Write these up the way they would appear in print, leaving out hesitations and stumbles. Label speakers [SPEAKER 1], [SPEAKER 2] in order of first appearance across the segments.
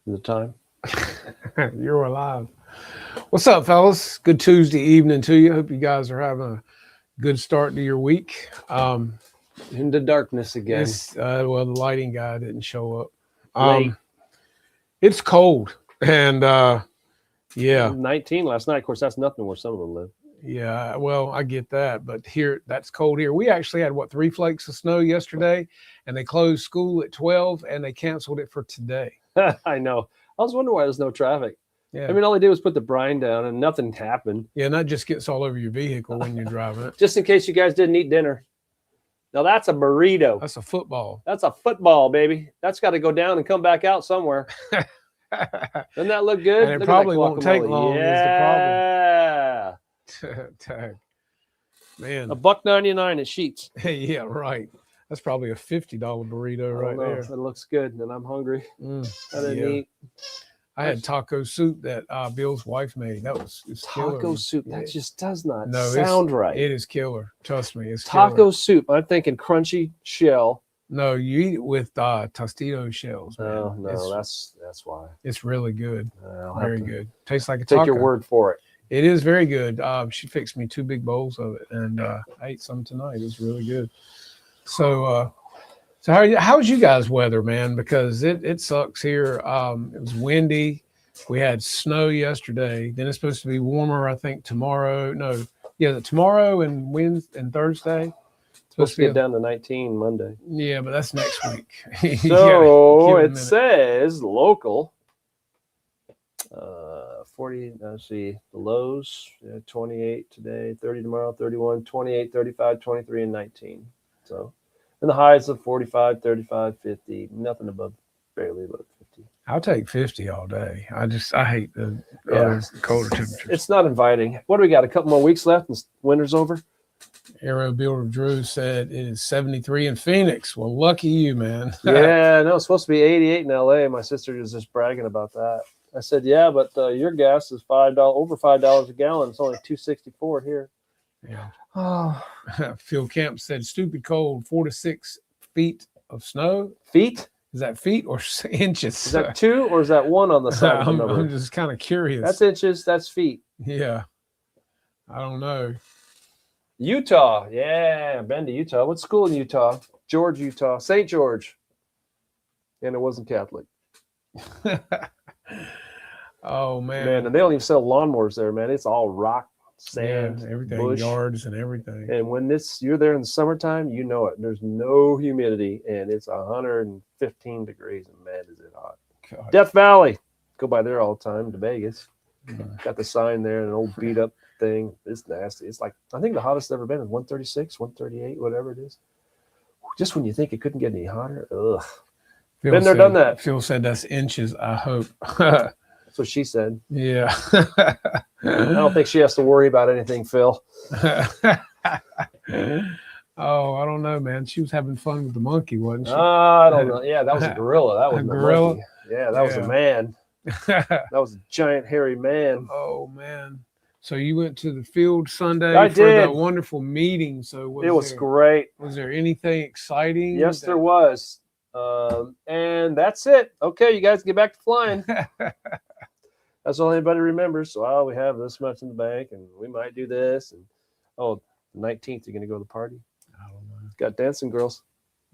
[SPEAKER 1] The time.
[SPEAKER 2] You're alive. What's up, fellas? Good Tuesday evening to you. Hope you guys are having a good start to your week.
[SPEAKER 1] Into darkness again.
[SPEAKER 2] It's well, the lighting guy didn't show up.
[SPEAKER 1] Late.
[SPEAKER 2] It's cold, and yeah,
[SPEAKER 1] 19 last night. Of course, that's nothing where some of them live.
[SPEAKER 2] yeah. Well, I get that, but here that's cold here. We actually had 3 flakes of snow yesterday, and they closed school at 12, and they canceled it for today.
[SPEAKER 1] I know. I was wondering why there's no traffic.
[SPEAKER 2] Yeah,
[SPEAKER 1] I mean, all they did was put the brine down, and nothing happened.
[SPEAKER 2] yeah, and that just gets all over your vehicle when you're driving it.
[SPEAKER 1] Just in case you guys didn't eat dinner. Now that's a burrito.
[SPEAKER 2] That's a football.
[SPEAKER 1] That's a football, baby. That's got to go down and come back out somewhere. Doesn't that look good?
[SPEAKER 2] And it
[SPEAKER 1] Look at
[SPEAKER 2] probably
[SPEAKER 1] that
[SPEAKER 2] won't take
[SPEAKER 1] guacamole.
[SPEAKER 2] long.
[SPEAKER 1] Yeah.
[SPEAKER 2] Is the problem. Tag. Man.
[SPEAKER 1] $1.99 at Sheets.
[SPEAKER 2] Yeah, right. That's probably a $50 burrito right there.
[SPEAKER 1] It looks good, and I'm hungry. I didn't
[SPEAKER 2] Yeah.
[SPEAKER 1] eat.
[SPEAKER 2] I had taco soup that Bill's wife made. That was
[SPEAKER 1] Taco
[SPEAKER 2] killer.
[SPEAKER 1] soup.
[SPEAKER 2] Yeah.
[SPEAKER 1] That just does not
[SPEAKER 2] No,
[SPEAKER 1] sound right.
[SPEAKER 2] It is killer. Trust me, it's
[SPEAKER 1] Taco
[SPEAKER 2] killer.
[SPEAKER 1] soup. I'm thinking crunchy shell.
[SPEAKER 2] No, you eat it with Tostito shells. Man.
[SPEAKER 1] Oh, no, that's why.
[SPEAKER 2] It's really good.
[SPEAKER 1] I'll have
[SPEAKER 2] Very
[SPEAKER 1] to
[SPEAKER 2] good. Tastes like a
[SPEAKER 1] Take
[SPEAKER 2] taco.
[SPEAKER 1] your word for it.
[SPEAKER 2] It is very good. She fixed me 2 big bowls of it, and I ate some tonight. It was really good. So how's you guys' weather, man? Because it sucks here. It was windy. We had snow yesterday. Then it's supposed to be warmer, I think, tomorrow. No, yeah, tomorrow and Wednesday and Thursday.
[SPEAKER 1] Supposed to get down to 19 Monday.
[SPEAKER 2] Yeah, but that's next week.
[SPEAKER 1] So it says local. 40, let's see, the lows, 28 today, 30 tomorrow, 31, 28, 35, 23, and 19. So, and the highs of 45, 35, 50, nothing above, barely above 50.
[SPEAKER 2] I'll take 50 all day. I hate the colder temperatures.
[SPEAKER 1] It's not inviting. What do we got? A couple more weeks left and winter's over?
[SPEAKER 2] Aero Builder Drew said it is 73 in Phoenix. Well, lucky you, man.
[SPEAKER 1] Yeah, no, it's supposed to be 88 in LA. My sister was just bragging about that. I said, yeah, but your gas is over $5 a gallon. It's only $2.64 here.
[SPEAKER 2] Yeah.
[SPEAKER 1] Oh,
[SPEAKER 2] Phil Camp said stupid cold, 4 to 6 feet of snow.
[SPEAKER 1] Feet?
[SPEAKER 2] Is that feet or inches?
[SPEAKER 1] Is that 2 or is that 1 on the side of the number?
[SPEAKER 2] I'm just kind of curious.
[SPEAKER 1] That's inches. That's feet.
[SPEAKER 2] Yeah. I don't know.
[SPEAKER 1] Utah. Yeah, been to Utah. What school in Utah? George, Utah. St. George. And it wasn't Catholic.
[SPEAKER 2] Oh, man.
[SPEAKER 1] Man, and they don't even sell lawnmowers there, man. It's all rock, sand,
[SPEAKER 2] everything,
[SPEAKER 1] bush.
[SPEAKER 2] Yards and everything.
[SPEAKER 1] And when you're there in the summertime, you know it. There's no humidity, and it's 115 degrees, and man, is it hot.
[SPEAKER 2] God.
[SPEAKER 1] Death Valley. Go by there all the time to Vegas. Got the sign there, an old beat-up thing. It's nasty. It's like, I think the hottest it's ever been is 136, 138, whatever it is. Just when you think it couldn't get any hotter, ugh. Been there, done that.
[SPEAKER 2] Phil said that's inches, I hope.
[SPEAKER 1] That's what she said.
[SPEAKER 2] Yeah.
[SPEAKER 1] I don't think she has to worry about anything, Phil.
[SPEAKER 2] Oh, I don't know, man. She was having fun with the monkey, wasn't she?
[SPEAKER 1] I don't know. Yeah, that was a gorilla. That was
[SPEAKER 2] A
[SPEAKER 1] a
[SPEAKER 2] gorilla?
[SPEAKER 1] monkey. Yeah, that was a man. That was a giant, hairy man.
[SPEAKER 2] Oh, man. So you went to the field Sunday
[SPEAKER 1] I
[SPEAKER 2] for
[SPEAKER 1] did.
[SPEAKER 2] that wonderful meeting. So
[SPEAKER 1] It was great.
[SPEAKER 2] Was there anything exciting?
[SPEAKER 1] Yes, there was. And that's it. Okay, you guys get back to flying. That's all anybody remembers. So, we have this much in the bank, and we might do this. And the 19th, you're going to go to the party?
[SPEAKER 2] I don't know.
[SPEAKER 1] Got dancing girls.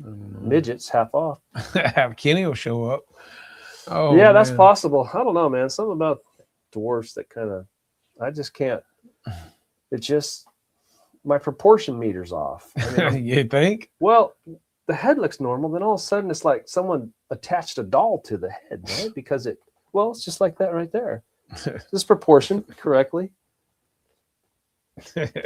[SPEAKER 2] I don't know.
[SPEAKER 1] Midgets, half off.
[SPEAKER 2] Have Kenny will show up. Oh,
[SPEAKER 1] yeah, that's
[SPEAKER 2] man.
[SPEAKER 1] possible. I don't know, man. Something about dwarfs that kind of, I just can't. It just, my proportion meter's off. I mean,
[SPEAKER 2] You think?
[SPEAKER 1] well, the head looks normal. Then all of a sudden, it's like someone attached a doll to the head, right? Because it's just like that right there. This proportion correctly.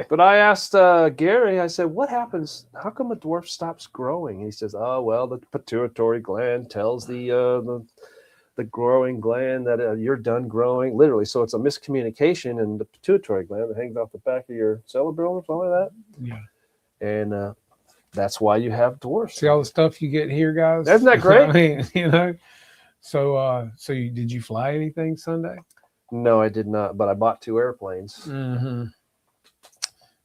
[SPEAKER 1] But I asked Gary, I said, what happens? How come a dwarf stops growing? And he says, oh, well, the pituitary gland tells the growing gland that you're done growing, literally. So it's a miscommunication in the pituitary gland that hangs off the back of your cerebellum or something like that.
[SPEAKER 2] Yeah.
[SPEAKER 1] And that's why you have dwarfs.
[SPEAKER 2] See all the stuff you get here, guys?
[SPEAKER 1] Isn't that great?
[SPEAKER 2] I mean, you know. So, did you fly anything Sunday?
[SPEAKER 1] No, I did not, but I bought 2 airplanes.
[SPEAKER 2] Mm-hmm.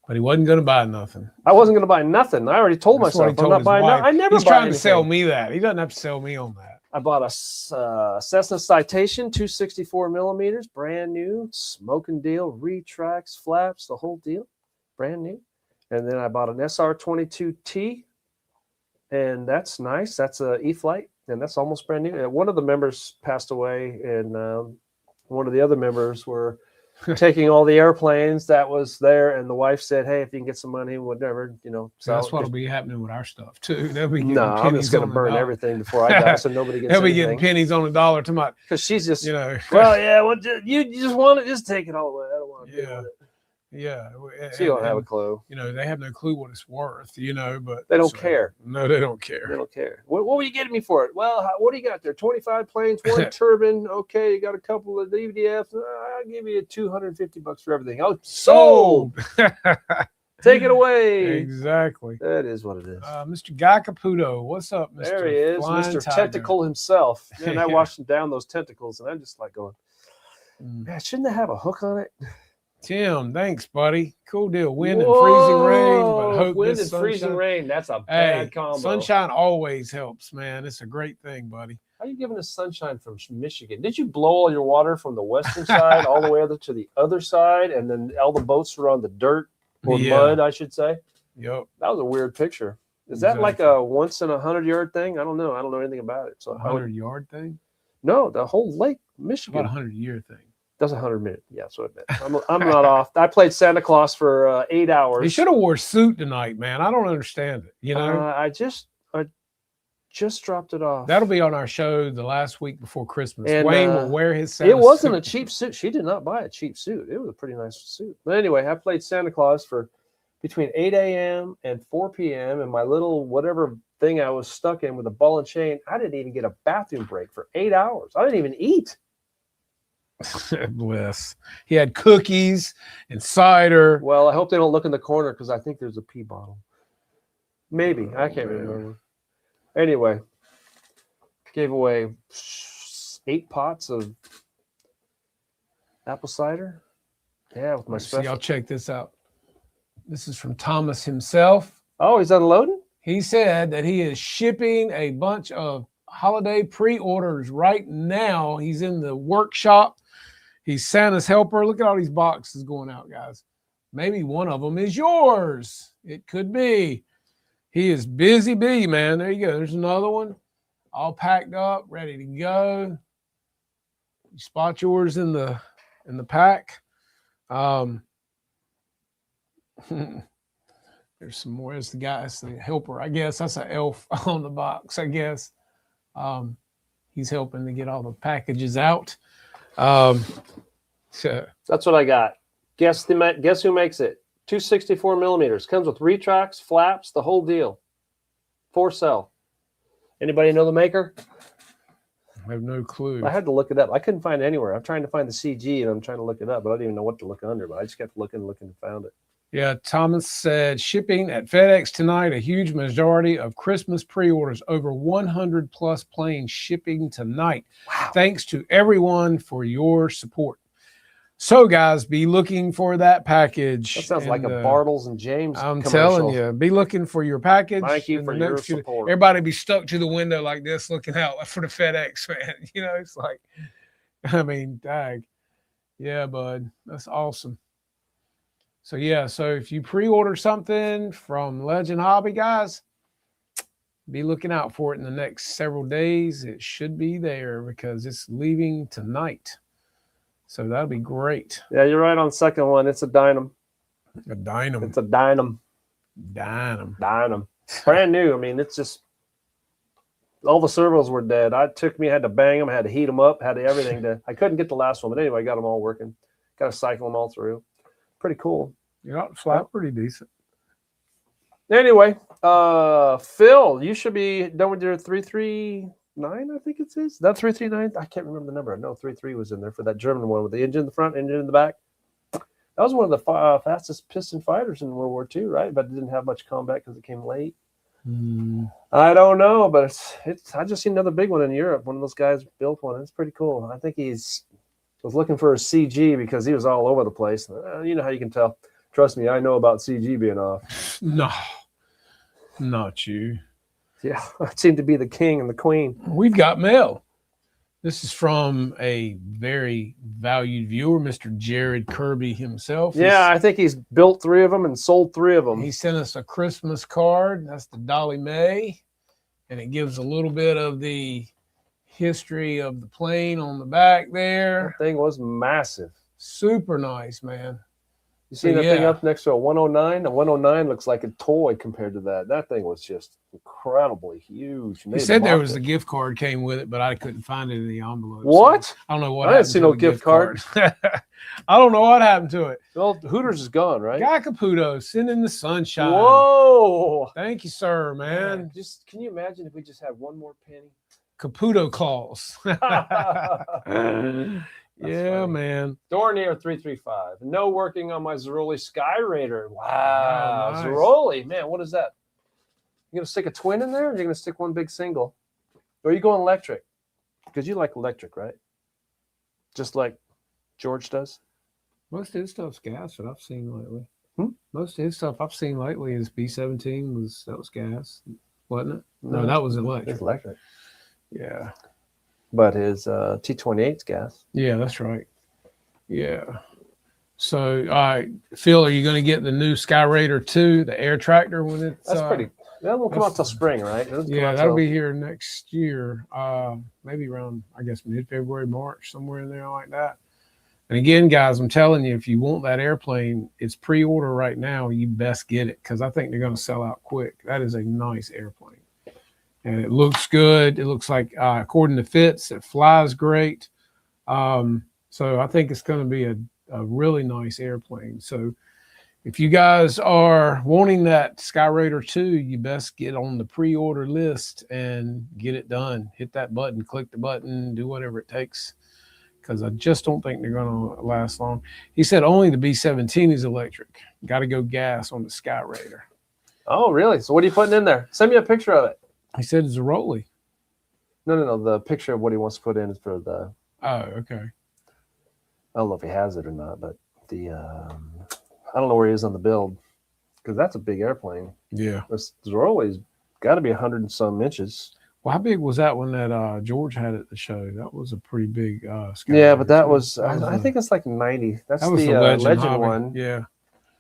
[SPEAKER 2] But he wasn't going to buy nothing.
[SPEAKER 1] I wasn't going to buy nothing. I already told
[SPEAKER 2] That's what
[SPEAKER 1] myself
[SPEAKER 2] he
[SPEAKER 1] I'm
[SPEAKER 2] told
[SPEAKER 1] not
[SPEAKER 2] his
[SPEAKER 1] buying
[SPEAKER 2] wife.
[SPEAKER 1] nothing. I never
[SPEAKER 2] He's
[SPEAKER 1] buy
[SPEAKER 2] trying
[SPEAKER 1] anything.
[SPEAKER 2] to sell me that. He doesn't have to sell me on that.
[SPEAKER 1] I bought a Cessna Citation 264 millimeters, brand new, smoking deal, retracts, flaps, the whole deal, brand new. And then I bought an SR22T, and that's nice. That's a E-Flight, and that's almost brand new. One of the members passed away, and one of the other members were taking all the airplanes that was there, and the wife said, "Hey, if you can get some money, whatever, you know."
[SPEAKER 2] So that's what'll be happening with our stuff too. They'll be getting
[SPEAKER 1] no, I'm just going to burn everything before I die, so nobody gets.
[SPEAKER 2] They'll be getting pennies on the dollar tomorrow.
[SPEAKER 1] Because she's just,
[SPEAKER 2] you know,
[SPEAKER 1] well, yeah, well, you just want it, just take it all away. I don't want to deal with it.
[SPEAKER 2] Yeah,
[SPEAKER 1] she don't have a clue.
[SPEAKER 2] You know, they have no clue what it's worth. You know, but
[SPEAKER 1] they don't care.
[SPEAKER 2] No, they don't care.
[SPEAKER 1] They don't care. What were you getting me for it? Well, what do you got there? 25 planes, one turbine. Okay, you got a couple of DVDFs. I'll give you $250 for everything. Oh, sold. Take it away.
[SPEAKER 2] Exactly.
[SPEAKER 1] That is what it is.
[SPEAKER 2] Mr. Guy Caputo, what's up, Mr.
[SPEAKER 1] There he is, Mr. Tentacle himself. Man, I watched him down those tentacles, and I'm just like going, man, shouldn't they have a hook on it?
[SPEAKER 2] Tim, thanks, buddy. Cool deal. Wind and freezing rain, but hope
[SPEAKER 1] wind
[SPEAKER 2] this
[SPEAKER 1] and freezing rain. That's a bad combo.
[SPEAKER 2] Sunshine always helps, man. It's a great thing, buddy.
[SPEAKER 1] How are you giving us sunshine from Michigan? Did you blow all your water from the western side all the way over to the other side, and then all the boats were on the dirt or mud, I should say?
[SPEAKER 2] Yep.
[SPEAKER 1] That was a weird picture. Is that like a once in 100-yard thing? I don't know. I don't know anything about it. So
[SPEAKER 2] 100-yard thing?
[SPEAKER 1] No, the whole Lake Michigan.
[SPEAKER 2] About 100-year thing.
[SPEAKER 1] That's 100 minutes. Yeah, that's what I meant. I'm not off. I played Santa Claus for 8 hours.
[SPEAKER 2] He should have wore a suit tonight, man. I don't understand it. You know,
[SPEAKER 1] I just dropped it off.
[SPEAKER 2] That'll be on our show the last week before Christmas.
[SPEAKER 1] And,
[SPEAKER 2] Wayne will wear his Santa
[SPEAKER 1] It wasn't
[SPEAKER 2] suit.
[SPEAKER 1] a cheap suit. She did not buy a cheap suit. It was a pretty nice suit. But anyway, I played Santa Claus for between 8 a.m. and 4 p.m. and my little whatever thing I was stuck in with a ball and chain. I didn't even get a bathroom break for 8 hours. I didn't even eat.
[SPEAKER 2] Bless. He had cookies and cider.
[SPEAKER 1] Well, I hope they don't look in the corner because I think there's a pee bottle. Maybe. I can't remember. Anyway, gave away 8 pots of apple cider. Yeah, with my special.
[SPEAKER 2] Y'all check this out. This is from Thomas himself.
[SPEAKER 1] Oh, he's unloading?
[SPEAKER 2] He said that he is shipping a bunch of holiday pre-orders right now. He's in the workshop. He's Santa's helper. Look at all these boxes going out, guys. Maybe one of them is yours. It could be. He is busy bee, man. There you go. There's another one. All packed up, ready to go. You spot yours in the pack. There's some more. It's the guy, it's the helper. I guess that's an elf on the box, I guess. He's helping to get all the packages out. So
[SPEAKER 1] that's what I got. Guess who makes it? 264 millimeters. Comes with retracts, flaps, the whole deal. For sale. Anybody know the maker?
[SPEAKER 2] I have no clue.
[SPEAKER 1] I had to look it up. I couldn't find it anywhere. I'm trying to find the CG and I'm trying to look it up, but I didn't even know what to look under. But I just kept looking and found it.
[SPEAKER 2] Yeah, Thomas said shipping at FedEx tonight. A huge majority of Christmas pre-orders, over 100 plus planes shipping tonight.
[SPEAKER 1] Wow.
[SPEAKER 2] Thanks to everyone for your support. So, guys, be looking for that package.
[SPEAKER 1] That sounds like a Bartles and James
[SPEAKER 2] I'm
[SPEAKER 1] commercial.
[SPEAKER 2] telling you, be looking for your package.
[SPEAKER 1] Thank you for your support.
[SPEAKER 2] Everybody be stuck to the window like this, looking out for the FedEx, man. You know, it's like, I mean, dag. Yeah, bud. That's awesome. So, yeah, so if you pre-order something from Legend Hobby, guys, be looking out for it in the next several days. It should be there because it's leaving tonight. So that'll be great.
[SPEAKER 1] Yeah, you're right on the second one. It's a Dynam.
[SPEAKER 2] A Dynam.
[SPEAKER 1] It's a Dynam.
[SPEAKER 2] Dynam.
[SPEAKER 1] Brand new. I mean, it's just all the servos were dead. Had to bang them, had to heat them up, had to everything to. I couldn't get the last one, but anyway, I got them all working. Got to cycle them all through. Pretty cool.
[SPEAKER 2] Yeah, flat pretty decent.
[SPEAKER 1] Anyway, Phil, you should be done with your 339, I think it is. That 339? I can't remember the number. No, 33 was in there for that German one with the engine in the front, engine in the back. That was one of the fastest piston fighters in World War II, right? But it didn't have much combat because it came late. I don't know, but it's. I just seen another big one in Europe. One of those guys built one. It's pretty cool. I think was looking for a CG because he was all over the place. You know how you can tell. Trust me, I know about CG being off.
[SPEAKER 2] No, not you.
[SPEAKER 1] Yeah, I seem to be the king and the queen.
[SPEAKER 2] We've got mail. This is from a very valued viewer, Mr. Jared Kirby himself.
[SPEAKER 1] Yeah, I think he's built 3 of them and sold 3 of them.
[SPEAKER 2] He sent us a Christmas card. That's the Dolly Mae. And it gives a little bit of the history of the plane on the back there.
[SPEAKER 1] That thing was massive.
[SPEAKER 2] Super nice, man.
[SPEAKER 1] You see that thing up next to a 109? A 109 looks like a toy compared to that. That thing was just incredibly huge.
[SPEAKER 2] He said there was a gift card came with it, but I couldn't find it in the envelope.
[SPEAKER 1] What?
[SPEAKER 2] So I don't know what
[SPEAKER 1] I didn't see no gift card.
[SPEAKER 2] I don't know what happened to it.
[SPEAKER 1] Well, Hooters is gone, right?
[SPEAKER 2] Guy Caputo, send in the sunshine.
[SPEAKER 1] Whoa.
[SPEAKER 2] Thank you, sir, man.
[SPEAKER 1] Just can you imagine if we just had one more penny?
[SPEAKER 2] Caputo claws. Yeah,
[SPEAKER 1] funny.
[SPEAKER 2] Man.
[SPEAKER 1] Dornier 335. No working on my Zeroli Sky Raider. Wow.
[SPEAKER 2] Nice.
[SPEAKER 1] Zeroli. Man, what is that? You going to stick a twin in there, or are you going to stick one big single? Or are you going electric? Because you like electric, right? Just like George does?
[SPEAKER 2] Most of his stuff's gas that I've seen lately.
[SPEAKER 1] Hmm?
[SPEAKER 2] Most of his stuff I've seen lately is B-17 was gas, wasn't it? No, that was electric.
[SPEAKER 1] It's electric.
[SPEAKER 2] Yeah.
[SPEAKER 1] But his T-28's gas.
[SPEAKER 2] Yeah, that's right. Yeah. So, Phil, are you going to get the new Sky Raider 2, the air tractor when it's?
[SPEAKER 1] That's pretty. That won't come out till spring, right?
[SPEAKER 2] That'll be here next year. Maybe around, I guess, mid-February, March, somewhere in there like that. And again, guys, I'm telling you, if you want that airplane, it's pre-order right now. You best get it because I think they're going to sell out quick. That is a nice airplane. And it looks good. It looks like, according to Fitz, it flies great. So I think it's going to be a really nice airplane. So if you guys are wanting that Sky Raider 2, you best get on the pre-order list and get it done. Hit that button, click the button, do whatever it takes, because I just don't think they're going to last long. He said only the B-17 is electric. Got to go gas on the Sky Raider.
[SPEAKER 1] Oh, really? So what are you putting in there? Send me a picture of it.
[SPEAKER 2] He said it's a Rolly.
[SPEAKER 1] No. The picture of what he wants to put in is for the.
[SPEAKER 2] Oh, okay.
[SPEAKER 1] I don't know if he has it or not, but the I don't know where he is on the build because that's a big airplane.
[SPEAKER 2] Yeah.
[SPEAKER 1] This Rolly's got to be 100 and some inches.
[SPEAKER 2] Well, how big was that one that George had at the show? That was a pretty big.
[SPEAKER 1] Yeah, but that was I think it's like 90. That's the legend one.
[SPEAKER 2] Yeah.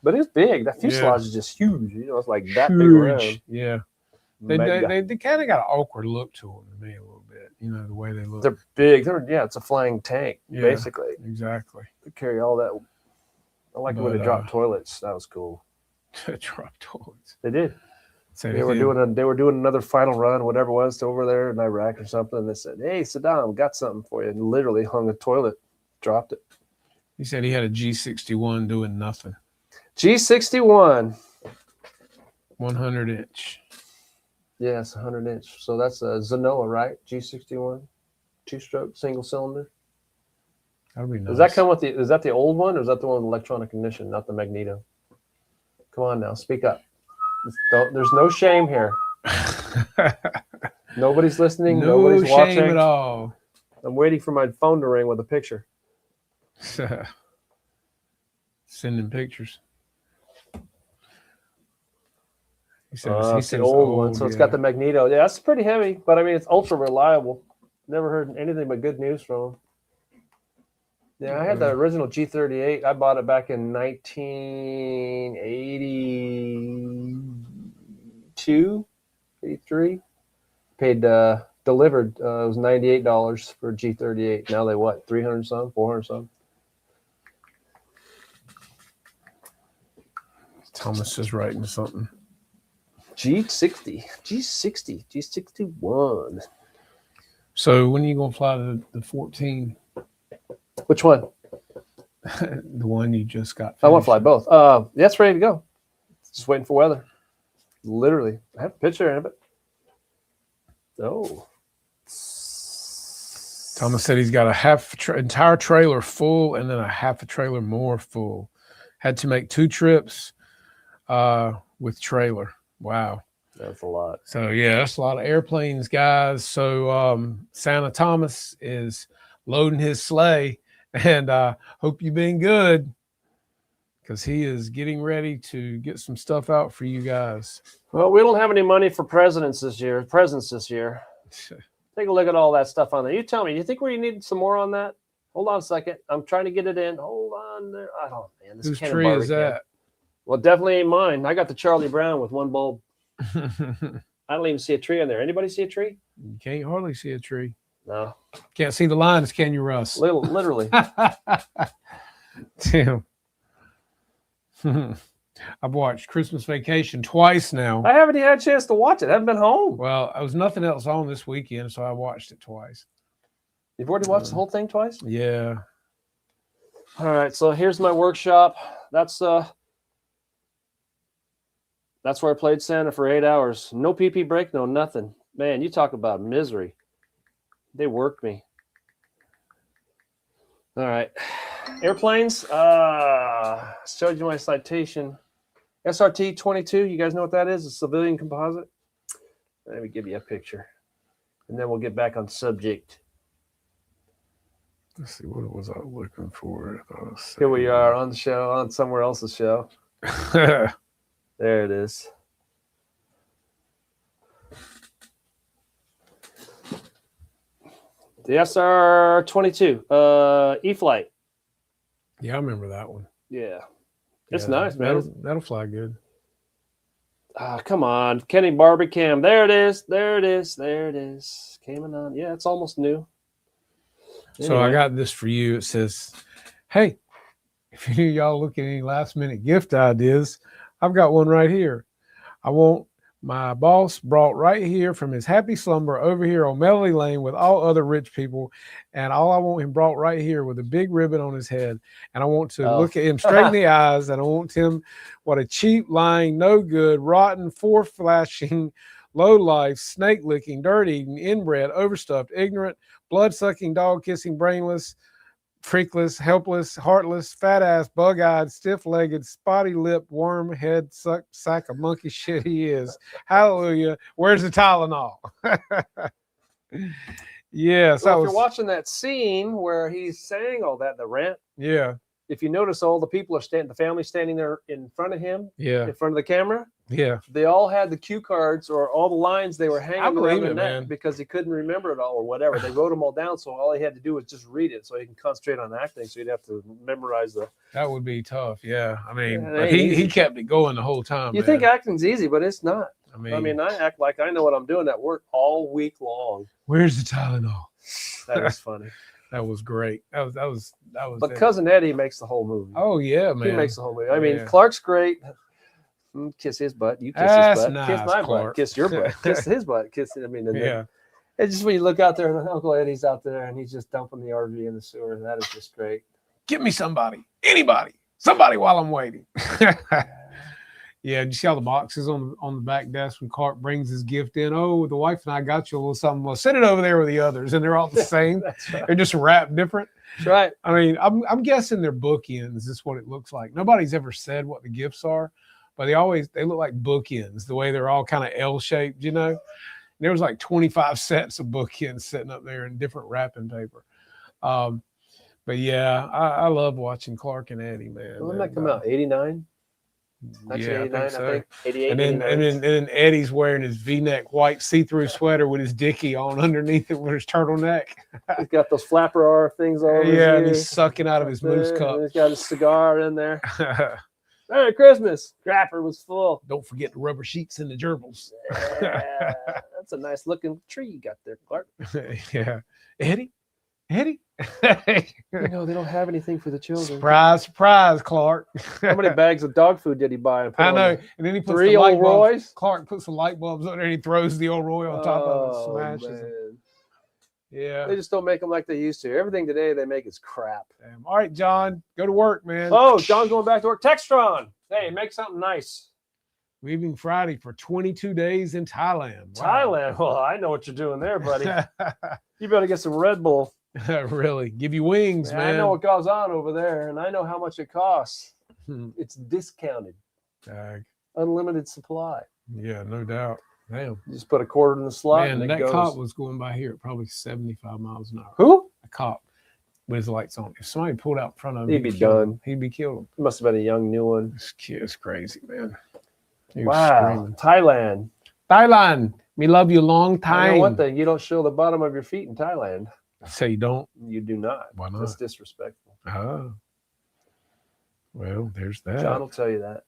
[SPEAKER 1] But it's big. That fuselage is just huge. You know, it's like that big around.
[SPEAKER 2] Yeah. They kind of got an awkward look to them to me a little bit. You know, the way they look.
[SPEAKER 1] They're big. It's a flying tank, basically.
[SPEAKER 2] Exactly.
[SPEAKER 1] They carry all that. I like the way they drop toilets. That was cool.
[SPEAKER 2] Drop toilets.
[SPEAKER 1] They did.
[SPEAKER 2] So
[SPEAKER 1] they were doing another final run, whatever it was, over there in Iraq or something. And they said, "Hey, Saddam, got something for you," and literally hung a toilet, dropped it.
[SPEAKER 2] He said he had a G61 doing nothing.
[SPEAKER 1] G61.
[SPEAKER 2] 100 inch.
[SPEAKER 1] Yes, 100 inch. So that's a Zenoa, right? G61, 2-stroke, single cylinder.
[SPEAKER 2] That'd be nice.
[SPEAKER 1] Does that come with is that the old one, or is that the one with electronic ignition, not the Magneto? Come on now, speak up. There's no shame here. Nobody's listening. Nobody's watching.
[SPEAKER 2] No shame at all.
[SPEAKER 1] I'm waiting for my phone to ring with a picture.
[SPEAKER 2] Sending pictures. He says
[SPEAKER 1] it's the old one, so it's got the Magneto. Yeah, that's pretty heavy, but I mean, it's ultra reliable. Never heard anything but good news from him. Yeah, I had the original G38. I bought it back in 1982, 83. Paid delivered. It was $98 for a G38. Now they what? 300 some, 400 some.
[SPEAKER 2] Thomas is writing something.
[SPEAKER 1] G60, G61.
[SPEAKER 2] So when are you gonna fly the 14?
[SPEAKER 1] Which one?
[SPEAKER 2] The one you just got finished.
[SPEAKER 1] I want to fly both. It's ready to go. Just waiting for weather. Literally, I have a picture of it. Oh.
[SPEAKER 2] Thomas said he's got a entire trailer full and then a half a trailer more full. Had to make 2 trips with trailer. Wow.
[SPEAKER 1] That's a lot.
[SPEAKER 2] So, yeah, that's a lot of airplanes, guys. So, Santa Thomas is loading his sleigh, and hope you've been good because he is getting ready to get some stuff out for you guys.
[SPEAKER 1] Well, we don't have any money for presents this year. Take a look at all that stuff on there. You tell me, you think we need some more on that? Hold on a second. I'm trying to get it in. Hold on there. I don't, man. This
[SPEAKER 2] Whose
[SPEAKER 1] Ken and
[SPEAKER 2] tree
[SPEAKER 1] Barbie
[SPEAKER 2] is
[SPEAKER 1] can.
[SPEAKER 2] that?
[SPEAKER 1] Well, definitely ain't mine. I got the Charlie Brown with one bulb. I don't even see a tree on there. Anybody see a tree?
[SPEAKER 2] You can't hardly see a tree.
[SPEAKER 1] No.
[SPEAKER 2] Can't see the lines, can you, Russ?
[SPEAKER 1] Literally.
[SPEAKER 2] Damn. I've watched Christmas Vacation twice now.
[SPEAKER 1] I haven't had a chance to watch it. I haven't been home.
[SPEAKER 2] Well, there was nothing else on this weekend, so I watched it twice.
[SPEAKER 1] You've already watched the whole thing twice?
[SPEAKER 2] Yeah.
[SPEAKER 1] All right, so here's my workshop. That's where I played Santa for 8 hours. No PP break, no nothing. Man, you talk about misery. They worked me. All right. Airplanes. Showed you my citation. SRT 22. You guys know what that is? A civilian composite. Let me give you a picture. And then we'll get back on subject.
[SPEAKER 2] Let's see, what was I looking for?
[SPEAKER 1] Here we are on the show, on somewhere else's show. There it is. The SR-22, E-Flight.
[SPEAKER 2] Yeah, I remember that one.
[SPEAKER 1] Yeah. It's nice, man.
[SPEAKER 2] That'll fly good.
[SPEAKER 1] Come on. Kenny Barbie Cam. There it is. There it is. There it is. Came on. Yeah, it's almost new.
[SPEAKER 2] So anyway. I got this for you. It says, hey, if any of y'all look at any last minute gift ideas, I've got one right here. I want my boss brought right here from his happy slumber over here on Melody Lane with all other rich people. And all I want him brought right here with a big ribbon on his head. And I want to look at him straight in the eyes. And I want him, what a cheap, lying, no good, rotten, flashing, low life, snake licking, dirt eating, inbred, overstuffed, ignorant, blood sucking, dog kissing, brainless, freakless, helpless, heartless, fat ass, bug eyed, stiff legged, spotty lipped, worm head sack of monkey shit he is. Hallelujah. Where's the Tylenol? Yeah. So
[SPEAKER 1] if you're watching that scene where he's saying all that, the rant.
[SPEAKER 2] Yeah.
[SPEAKER 1] If you notice, all the people are the family standing there in front of him.
[SPEAKER 2] Yeah.
[SPEAKER 1] In front of the camera.
[SPEAKER 2] Yeah.
[SPEAKER 1] They all had the cue cards or all the lines they were hanging around the neck because he couldn't remember it all or whatever. They wrote them all down, so all he had to do was just read it so he can concentrate on acting. So he'd have to memorize the.
[SPEAKER 2] That would be tough. Yeah. I mean, yeah, he kept it going the whole time.
[SPEAKER 1] You think acting's easy, but it's not.
[SPEAKER 2] I mean,
[SPEAKER 1] I act like I know what I'm doing at work all week long.
[SPEAKER 2] Where's the Tylenol?
[SPEAKER 1] That was funny.
[SPEAKER 2] That was great. That was.
[SPEAKER 1] But Cousin Eddie makes the whole movie.
[SPEAKER 2] Oh yeah, man.
[SPEAKER 1] He makes the whole movie. I mean, Clark's great. Kiss his butt. You kiss his butt.
[SPEAKER 2] Nice,
[SPEAKER 1] kiss my
[SPEAKER 2] Clark.
[SPEAKER 1] butt. Kiss your butt. Kiss his butt. Kiss. I mean,
[SPEAKER 2] yeah.
[SPEAKER 1] It's just when you look out there and Uncle Eddie's out there and he's just dumping the RV in the sewer. And that is just great.
[SPEAKER 2] Get me somebody, anybody, somebody while I'm waiting. Yeah, did you see all the boxes on the back desk when Clark brings his gift in? Oh, the wife and I got you a little something. Well, send it over there with the others, and they're all the same.
[SPEAKER 1] Right.
[SPEAKER 2] They're just wrapped different.
[SPEAKER 1] That's right.
[SPEAKER 2] I mean, I'm guessing they're bookends. This is what it looks like. Nobody's ever said what the gifts are, but they look like bookends. The way they're all kind of L-shaped, you know. And there was like 25 sets of bookends sitting up there in different wrapping paper. But yeah, I love watching Clark and Eddie, man.
[SPEAKER 1] When did that come out? 89.
[SPEAKER 2] Yeah,
[SPEAKER 1] 89, I think. 88,
[SPEAKER 2] and then Eddie's wearing his V-neck white see-through sweater with his dickie on underneath it with his turtleneck.
[SPEAKER 1] He's got those flapper R things on.
[SPEAKER 2] Yeah, and he's sucking out of his moose cup.
[SPEAKER 1] He's got a cigar in there. Merry Christmas. Crapper was full.
[SPEAKER 2] Don't forget the rubber sheets and the gerbils.
[SPEAKER 1] Yeah, that's a nice looking tree you got there, Clark.
[SPEAKER 2] Yeah. Eddie?
[SPEAKER 1] You know, they don't have anything for the children.
[SPEAKER 2] Surprise, Clark.
[SPEAKER 1] How many bags of dog food did he buy?
[SPEAKER 2] I know. And then he puts
[SPEAKER 1] 3 old Roys.
[SPEAKER 2] Clark puts the light bulbs on there and he throws the old Roy on top of it and smashes it. Yeah.
[SPEAKER 1] They just don't make them like they used to. Everything today they make is crap.
[SPEAKER 2] Damn. All right, John, go to work, man.
[SPEAKER 1] Oh, John's going back to work. Textron. Hey, make something nice.
[SPEAKER 2] Leaving Friday for 22 days in Thailand.
[SPEAKER 1] Wow. Thailand? Well, I know what you're doing there, buddy. You better get some Red Bull.
[SPEAKER 2] Really? Give you wings, man.
[SPEAKER 1] I know what goes on over there, and I know how much it costs. It's discounted. Unlimited supply.
[SPEAKER 2] Yeah, no doubt. Damn.
[SPEAKER 1] You just put a quarter in the slot.
[SPEAKER 2] Man,
[SPEAKER 1] and
[SPEAKER 2] that
[SPEAKER 1] goes.
[SPEAKER 2] cop was going by here at probably 75 miles an hour.
[SPEAKER 1] Who?
[SPEAKER 2] A cop. with his lights on. If somebody pulled out in front of him,
[SPEAKER 1] He'd be
[SPEAKER 2] kill him.
[SPEAKER 1] done.
[SPEAKER 2] He'd be killed.
[SPEAKER 1] It must have been a young new one.
[SPEAKER 2] This kid is crazy, man. He was
[SPEAKER 1] Wow,
[SPEAKER 2] screaming.
[SPEAKER 1] Thailand.
[SPEAKER 2] Thailand, me love you long
[SPEAKER 1] I
[SPEAKER 2] time.
[SPEAKER 1] know one thing: you don't show the bottom of your feet in Thailand.
[SPEAKER 2] So you don't?
[SPEAKER 1] You do not.
[SPEAKER 2] Why not?
[SPEAKER 1] That's disrespectful.
[SPEAKER 2] Oh. Well, there's that.
[SPEAKER 1] John will tell you that.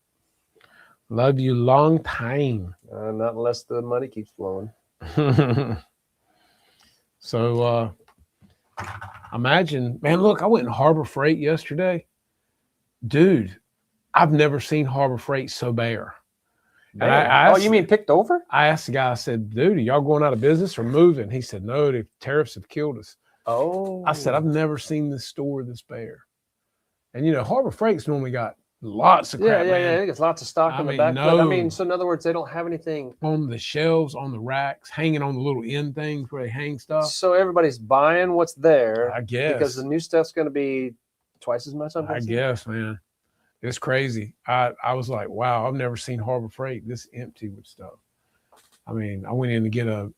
[SPEAKER 2] Love you long time.
[SPEAKER 1] Not unless the money keeps flowing.
[SPEAKER 2] So imagine, man, look, I went in Harbor Freight yesterday. Dude, I've never seen Harbor Freight so bare. And I
[SPEAKER 1] Oh,
[SPEAKER 2] asked,
[SPEAKER 1] you mean picked over?
[SPEAKER 2] I asked the guy, I said, dude, are y'all going out of business or moving? He said, no, the tariffs have killed us.
[SPEAKER 1] Oh.
[SPEAKER 2] I said, I've never seen this store this bare. And, you know, Harbor Freight's normally got lots of crap,
[SPEAKER 1] yeah.
[SPEAKER 2] man.
[SPEAKER 1] I think it's lots of stock
[SPEAKER 2] I
[SPEAKER 1] in the
[SPEAKER 2] mean,
[SPEAKER 1] back. But I
[SPEAKER 2] no.
[SPEAKER 1] mean, so in other words, they don't have anything.
[SPEAKER 2] On the shelves, on the racks, hanging on the little end things where they hang stuff.
[SPEAKER 1] So everybody's buying what's there.
[SPEAKER 2] I guess.
[SPEAKER 1] Because the new stuff's going to be twice as much.
[SPEAKER 2] I guess, man. It's crazy. I was like, wow, I've never seen Harbor Freight this empty with stuff. I mean, I went in to get a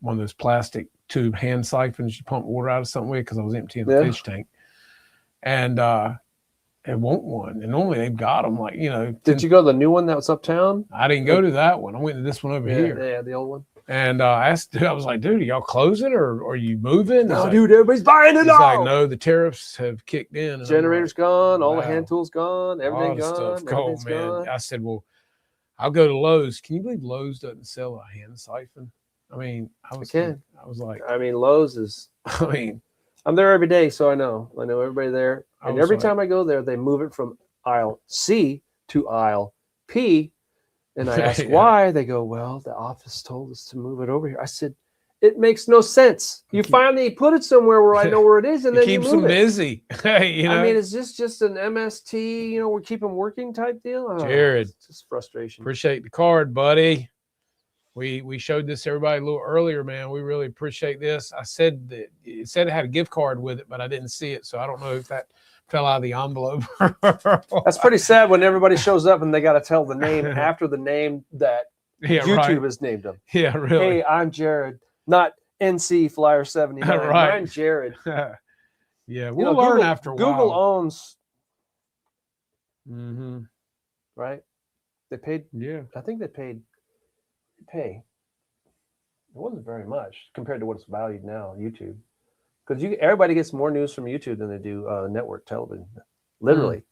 [SPEAKER 2] one of those plastic tube hand siphons you pump water out of something with because I was emptying the fish tank. And I want one. And normally they've got them like, you know.
[SPEAKER 1] Did you go to the new one that was uptown?
[SPEAKER 2] I didn't go to that one. I went to this one over here.
[SPEAKER 1] Yeah, the old one.
[SPEAKER 2] And I asked, I was like, dude, are y'all closing or are you moving?
[SPEAKER 1] No,
[SPEAKER 2] like,
[SPEAKER 1] dude, everybody's buying it
[SPEAKER 2] he's
[SPEAKER 1] all.
[SPEAKER 2] like, no, the tariffs have kicked in. And
[SPEAKER 1] Generator's gone, all the
[SPEAKER 2] wow.
[SPEAKER 1] hand tools gone, everything
[SPEAKER 2] All the
[SPEAKER 1] gone.
[SPEAKER 2] stuff gone,
[SPEAKER 1] Everything's
[SPEAKER 2] man.
[SPEAKER 1] gone.
[SPEAKER 2] I said, well, I'll go to Lowe's. Can you believe Lowe's doesn't sell a hand siphon? I mean, I was like,
[SPEAKER 1] I mean, Lowe's is.
[SPEAKER 2] I mean,
[SPEAKER 1] I'm there every day, so I know everybody there.
[SPEAKER 2] I
[SPEAKER 1] And
[SPEAKER 2] was
[SPEAKER 1] every
[SPEAKER 2] like-
[SPEAKER 1] time I go there, they move it from aisle C to aisle P. And I ask
[SPEAKER 2] Yeah.
[SPEAKER 1] why. They go, well, the office told us to move it over here. I said, it makes no sense. You finally put it somewhere where I know where it is, and
[SPEAKER 2] it
[SPEAKER 1] then you
[SPEAKER 2] keeps
[SPEAKER 1] move
[SPEAKER 2] them
[SPEAKER 1] it.
[SPEAKER 2] busy. You know,
[SPEAKER 1] I mean, is this just an MST? You know, we keep them working type deal. Oh,
[SPEAKER 2] Jared.
[SPEAKER 1] it's just frustration.
[SPEAKER 2] appreciate the card, buddy. We showed this to everybody a little earlier, man. We really appreciate this. I said that it said it had a gift card with it, but I didn't see it, so I don't know if that fell out of the envelope.
[SPEAKER 1] That's pretty sad when everybody shows up and they got to tell the name after the name that
[SPEAKER 2] Yeah,
[SPEAKER 1] YouTube
[SPEAKER 2] right.
[SPEAKER 1] has named them.
[SPEAKER 2] Yeah, really.
[SPEAKER 1] Hey, I'm Jared, not NC Flyer 79.
[SPEAKER 2] Right.
[SPEAKER 1] I'm Jared.
[SPEAKER 2] Yeah,
[SPEAKER 1] You
[SPEAKER 2] we'll
[SPEAKER 1] know,
[SPEAKER 2] learn
[SPEAKER 1] Google,
[SPEAKER 2] after a
[SPEAKER 1] Google
[SPEAKER 2] while.
[SPEAKER 1] owns,
[SPEAKER 2] Mm-hmm.
[SPEAKER 1] right? They paid.
[SPEAKER 2] Yeah.
[SPEAKER 1] I think they paid. Pay. It wasn't very much compared to what it's valued now. YouTube, because everybody gets more news from YouTube than they do network television. Literally.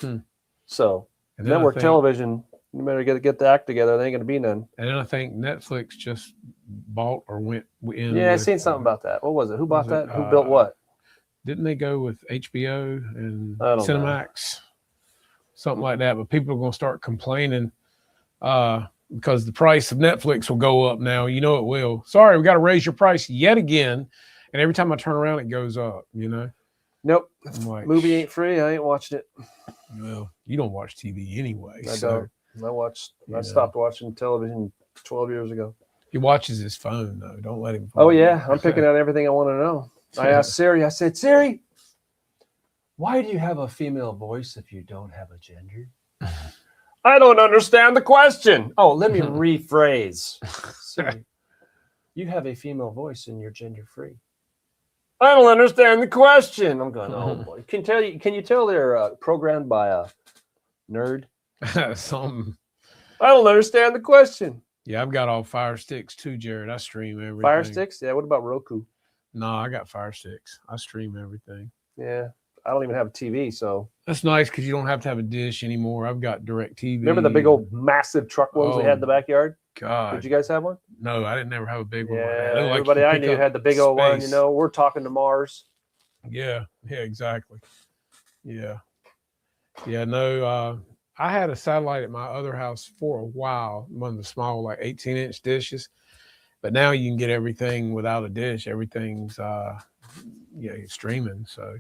[SPEAKER 2] Hmm.
[SPEAKER 1] So
[SPEAKER 2] And then I
[SPEAKER 1] network
[SPEAKER 2] think-
[SPEAKER 1] television, you better get the act together. There ain't going to be none.
[SPEAKER 2] And then I think Netflix just bought or went in.
[SPEAKER 1] Yeah, I
[SPEAKER 2] with-
[SPEAKER 1] seen something about that. What was it? Who bought
[SPEAKER 2] Was it,
[SPEAKER 1] that? Who built what?
[SPEAKER 2] Didn't they go with HBO and
[SPEAKER 1] I don't know.
[SPEAKER 2] Cinemax? Something like that. But people are going to start complaining because the price of Netflix will go up now. You know it will. Sorry, we got to raise your price yet again. And every time I turn around, it goes up, you know?
[SPEAKER 1] Nope.
[SPEAKER 2] I'm like,
[SPEAKER 1] Movie ain't free. I ain't watching it.
[SPEAKER 2] well, you don't watch TV anyway.
[SPEAKER 1] I
[SPEAKER 2] so
[SPEAKER 1] don't.
[SPEAKER 2] you
[SPEAKER 1] I
[SPEAKER 2] know.
[SPEAKER 1] stopped watching television 12 years ago.
[SPEAKER 2] He watches his phone, though. Don't let him.
[SPEAKER 1] Oh yeah, I'm picking out everything I want to know. I asked Siri. I said, Siri, why do you have a female voice if you don't have a gender? I don't understand the question. Oh, let me rephrase. Siri, you have a female voice and you're gender free. I don't understand the question. I'm going, oh boy. Can you tell they're programmed by a nerd?
[SPEAKER 2] Something.
[SPEAKER 1] I don't understand the question.
[SPEAKER 2] Yeah, I've got all Fire Sticks too, Jared. I stream everything.
[SPEAKER 1] Fire sticks? Yeah. What about Roku?
[SPEAKER 2] No, I got Fire Sticks. I stream everything.
[SPEAKER 1] Yeah. I don't even have a TV, so
[SPEAKER 2] That's nice because you don't have to have a dish anymore. I've got Direct TV.
[SPEAKER 1] remember the big old massive truck ones we had in the backyard?
[SPEAKER 2] God.
[SPEAKER 1] Did you guys have one?
[SPEAKER 2] No, I didn't never have a big one.
[SPEAKER 1] Yeah,
[SPEAKER 2] Like that. They look like you
[SPEAKER 1] everybody
[SPEAKER 2] can
[SPEAKER 1] I
[SPEAKER 2] pick
[SPEAKER 1] knew
[SPEAKER 2] up
[SPEAKER 1] had the big old one. You
[SPEAKER 2] space.
[SPEAKER 1] know, we're talking to Mars.
[SPEAKER 2] Yeah, exactly. Yeah. No, I had a satellite at my other house for a while, one of the small, like 18-inch dishes. But now you can get everything without a dish. Everything's streaming. So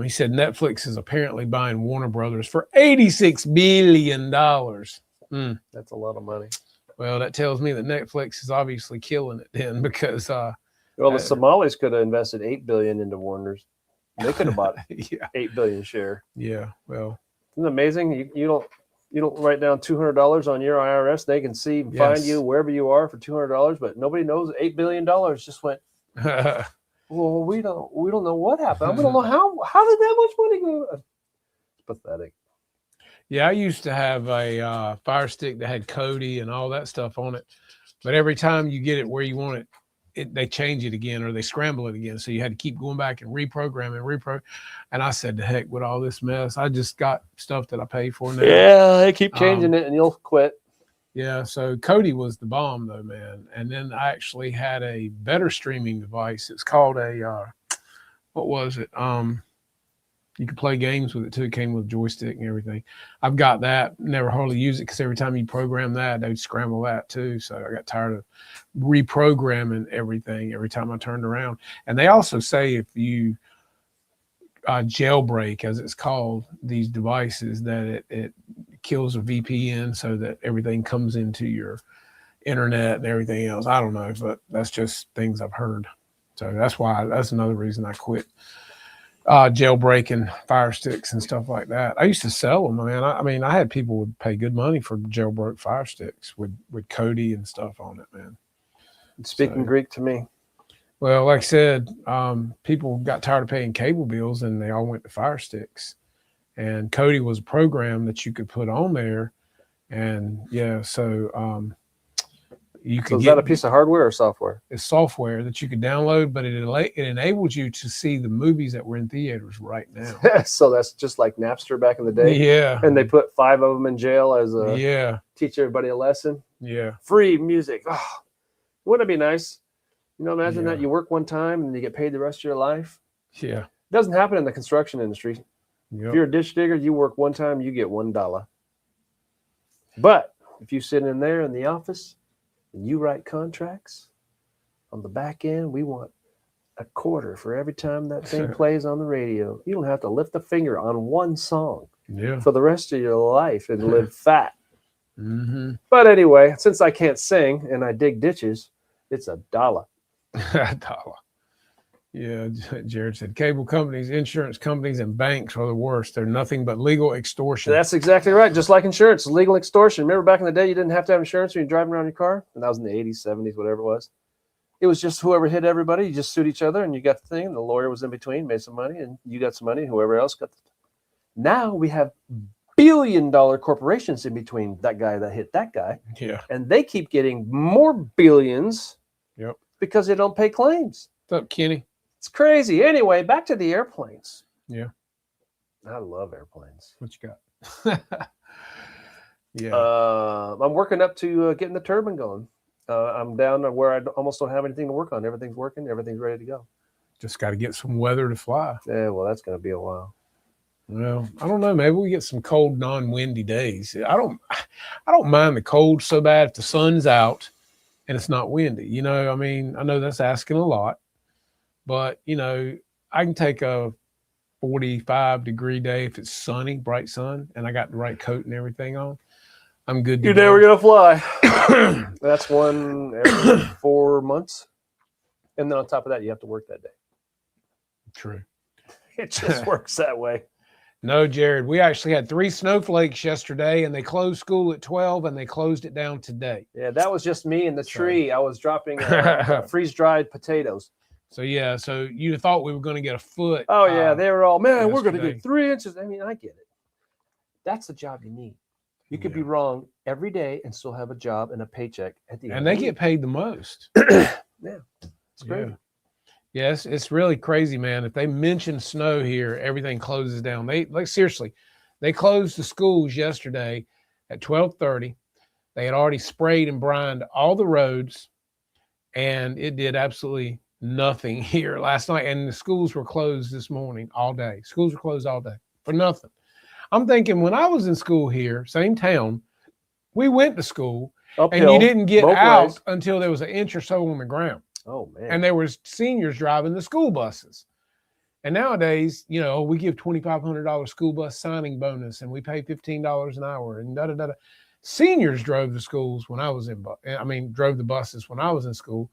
[SPEAKER 2] he said Netflix is apparently buying Warner Brothers for $86 billion.
[SPEAKER 1] That's a lot of money.
[SPEAKER 2] Well, that tells me that Netflix is obviously killing it then because
[SPEAKER 1] Well, the Somalis could have invested $8 billion into Warner's. They could have bought
[SPEAKER 2] yeah.
[SPEAKER 1] $8 billion share.
[SPEAKER 2] Yeah. Well,
[SPEAKER 1] Isn't it amazing? You don't write down $200 on your IRS. They can see and find
[SPEAKER 2] Yes.
[SPEAKER 1] you wherever you are for $200, but nobody knows $8 billion just went. Well, we don't know what happened. We don't know how did that much money go? It's pathetic.
[SPEAKER 2] Yeah, I used to have a Fire Stick that had Cody and all that stuff on it, but every time you get it where you want it, they change it again or they scramble it again. So you had to keep going back and reprogram. And I said, the heck with all this mess. I just got stuff that I pay for now.
[SPEAKER 1] Yeah, they keep changing it and you'll quit.
[SPEAKER 2] Yeah, so Cody was the bomb though, man. And then I actually had a better streaming device. It's called a what was it? You could play games with it too. It came with a joystick and everything. I've got that. Never hardly use it because every time you program that, they'd scramble that too. So I got tired of reprogramming everything every time I turned around. And they also say if you jailbreak, as it's called, these devices, that it kills a VPN so that everything comes into your internet and everything else. I don't know, but that's just things I've heard. So that's another reason I quit jailbreaking Fire Sticks and stuff like that. I used to sell them, man. I mean, I had people would pay good money for jailbroke Fire Sticks with Cody and stuff on it, man.
[SPEAKER 1] Speaking Greek to me.
[SPEAKER 2] Well, like I said, people got tired of paying cable bills and they all went to Fire Sticks. And Cody was a program that you could put on there. And yeah, so you could
[SPEAKER 1] is that a piece of hardware or software?
[SPEAKER 2] It's software that you could download, but it enables you to see the movies that were in theaters right now.
[SPEAKER 1] So that's just like Napster back in the day.
[SPEAKER 2] Yeah.
[SPEAKER 1] And they put 5 of them in jail as teach everybody a lesson.
[SPEAKER 2] Yeah.
[SPEAKER 1] Free music. Oh, wouldn't it be nice? You know, imagine that you work one time and you get paid the rest of your life.
[SPEAKER 2] Yeah.
[SPEAKER 1] It doesn't happen in the construction industry. Yep. If you're a ditch digger, you work one time, you get $1. But if you sit in there in the office and you write contracts on the back end, we want a quarter for every time that thing plays on the radio. You don't have to lift a finger on one song for the rest of your life and live fat.
[SPEAKER 2] Mm-hmm.
[SPEAKER 1] But anyway, since I can't sing and I dig ditches, it's $1.
[SPEAKER 2] $1. Yeah, Jared said cable companies, insurance companies, and banks are the worst. They're nothing but legal extortion.
[SPEAKER 1] That's exactly right. Just like insurance, legal extortion. Remember back in the day, you didn't have to have insurance when you're driving around your car? And that was in the 80s, 70s, whatever it was. It was just whoever hit everybody, you just sued each other, and you got the thing, and the lawyer was in between, made some money, and you got some money, and whoever else got the Now we have billion-dollar corporations in between that guy that hit that guy.
[SPEAKER 2] Yeah.
[SPEAKER 1] And they keep getting more billions because they don't pay claims.
[SPEAKER 2] What's up, Kenny?
[SPEAKER 1] It's crazy. Anyway, back to the airplanes.
[SPEAKER 2] Yeah.
[SPEAKER 1] I love airplanes.
[SPEAKER 2] What you got? Yeah.
[SPEAKER 1] I'm working up to getting the turbine going. I'm down to where I almost don't have anything to work on. Everything's working. Everything's ready to go.
[SPEAKER 2] Just got to get some weather to fly.
[SPEAKER 1] Yeah, well, that's going to be a while.
[SPEAKER 2] Well, I don't know. Maybe we get some cold, non-windy days. I don't mind the cold so bad if the sun's out and it's not windy. You know, I mean, I know that's asking a lot. But, you know, I can take a 45-degree day if it's sunny, bright sun, and I got the right coat and everything on. I'm good to
[SPEAKER 1] You're
[SPEAKER 2] go.
[SPEAKER 1] never going to fly. That's one every 4 months. And then on top of that, you have to work that day.
[SPEAKER 2] True.
[SPEAKER 1] It just works that way.
[SPEAKER 2] No, Jared, we actually had 3 snowflakes yesterday, and they closed school at 12, and they closed it down today.
[SPEAKER 1] Yeah, that was just me in the tree. I was dropping freeze-dried potatoes.
[SPEAKER 2] So, yeah, so you thought we were going to get a foot.
[SPEAKER 1] Oh, yeah, they were all, man,
[SPEAKER 2] yesterday.
[SPEAKER 1] We're going to get 3 inches. I mean, I get it. That's the job you need. You could be wrong every day and still have a job and a paycheck at the end.
[SPEAKER 2] And they get paid the most.
[SPEAKER 1] Yeah, it's great.
[SPEAKER 2] Yeah. Yes, it's really crazy, man. If they mention snow here, everything closes down. Seriously, they closed the schools yesterday at 12:30. They had already sprayed and brined all the roads, and it did absolutely nothing here last night. And the schools were closed this morning all day. Schools were closed all day for nothing. I'm thinking when I was in school here, same town, we went to school
[SPEAKER 1] Uphill,
[SPEAKER 2] and you didn't get out
[SPEAKER 1] ways.
[SPEAKER 2] until there was an inch or so on the ground.
[SPEAKER 1] Oh, man.
[SPEAKER 2] And there was seniors driving the school buses. And nowadays, you know, we give $2,500 school bus signing bonus and we pay $15 an hour and da-da-da-da. Seniors drove the schools when I was drove the buses when I was in school,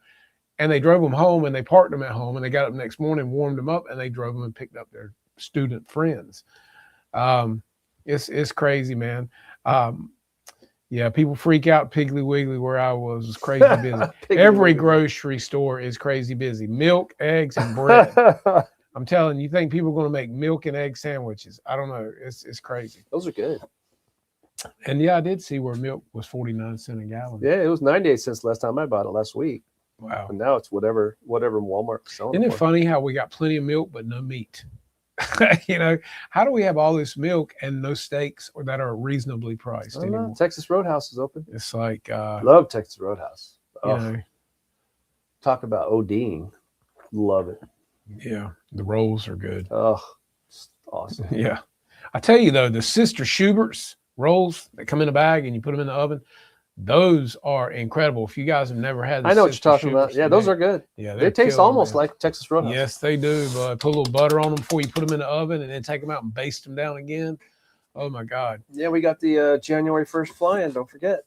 [SPEAKER 2] and they drove them home and they parked them at home and they got up the next morning, warmed them up, and they drove them and picked up their student friends. It's crazy, man. Yeah, people freak out Piggly Wiggly where I was crazy busy.
[SPEAKER 1] Piggly
[SPEAKER 2] Every
[SPEAKER 1] Wiggly.
[SPEAKER 2] grocery store is crazy busy. Milk, eggs, and bread. I'm telling you, think people are going to make milk and egg sandwiches? I don't know. It's crazy.
[SPEAKER 1] Those are good.
[SPEAKER 2] And yeah, I did see where milk was 49 cents a gallon.
[SPEAKER 1] Yeah, it was 98 cents last time I bought it last week.
[SPEAKER 2] Wow.
[SPEAKER 1] And now it's whatever Walmart's selling.
[SPEAKER 2] Isn't it
[SPEAKER 1] for.
[SPEAKER 2] funny how we got plenty of milk but no meat? You know, how do we have all this milk and no steaks or that are reasonably priced
[SPEAKER 1] I don't know.
[SPEAKER 2] anymore?
[SPEAKER 1] Texas Roadhouse is open.
[SPEAKER 2] It's like
[SPEAKER 1] Love Texas Roadhouse.
[SPEAKER 2] you
[SPEAKER 1] Oh,
[SPEAKER 2] know,
[SPEAKER 1] talk about ODing. Love it.
[SPEAKER 2] yeah, the rolls are good.
[SPEAKER 1] Oh, it's awesome.
[SPEAKER 2] Yeah. I tell you though, the Sister Schubert's rolls that come in a bag and you put them in the oven, those are incredible. If you guys have never had the
[SPEAKER 1] I know what you're
[SPEAKER 2] Sister
[SPEAKER 1] talking about.
[SPEAKER 2] Schubert's,
[SPEAKER 1] Yeah, those are good.
[SPEAKER 2] yeah,
[SPEAKER 1] They
[SPEAKER 2] they're
[SPEAKER 1] taste
[SPEAKER 2] killer,
[SPEAKER 1] almost
[SPEAKER 2] man.
[SPEAKER 1] like Texas Roadhouse.
[SPEAKER 2] Yes, they do. But put a little butter on them before you put them in the oven and then take them out and baste them down again. Oh my God.
[SPEAKER 1] Yeah, we got the January 1st fly-in. Don't forget.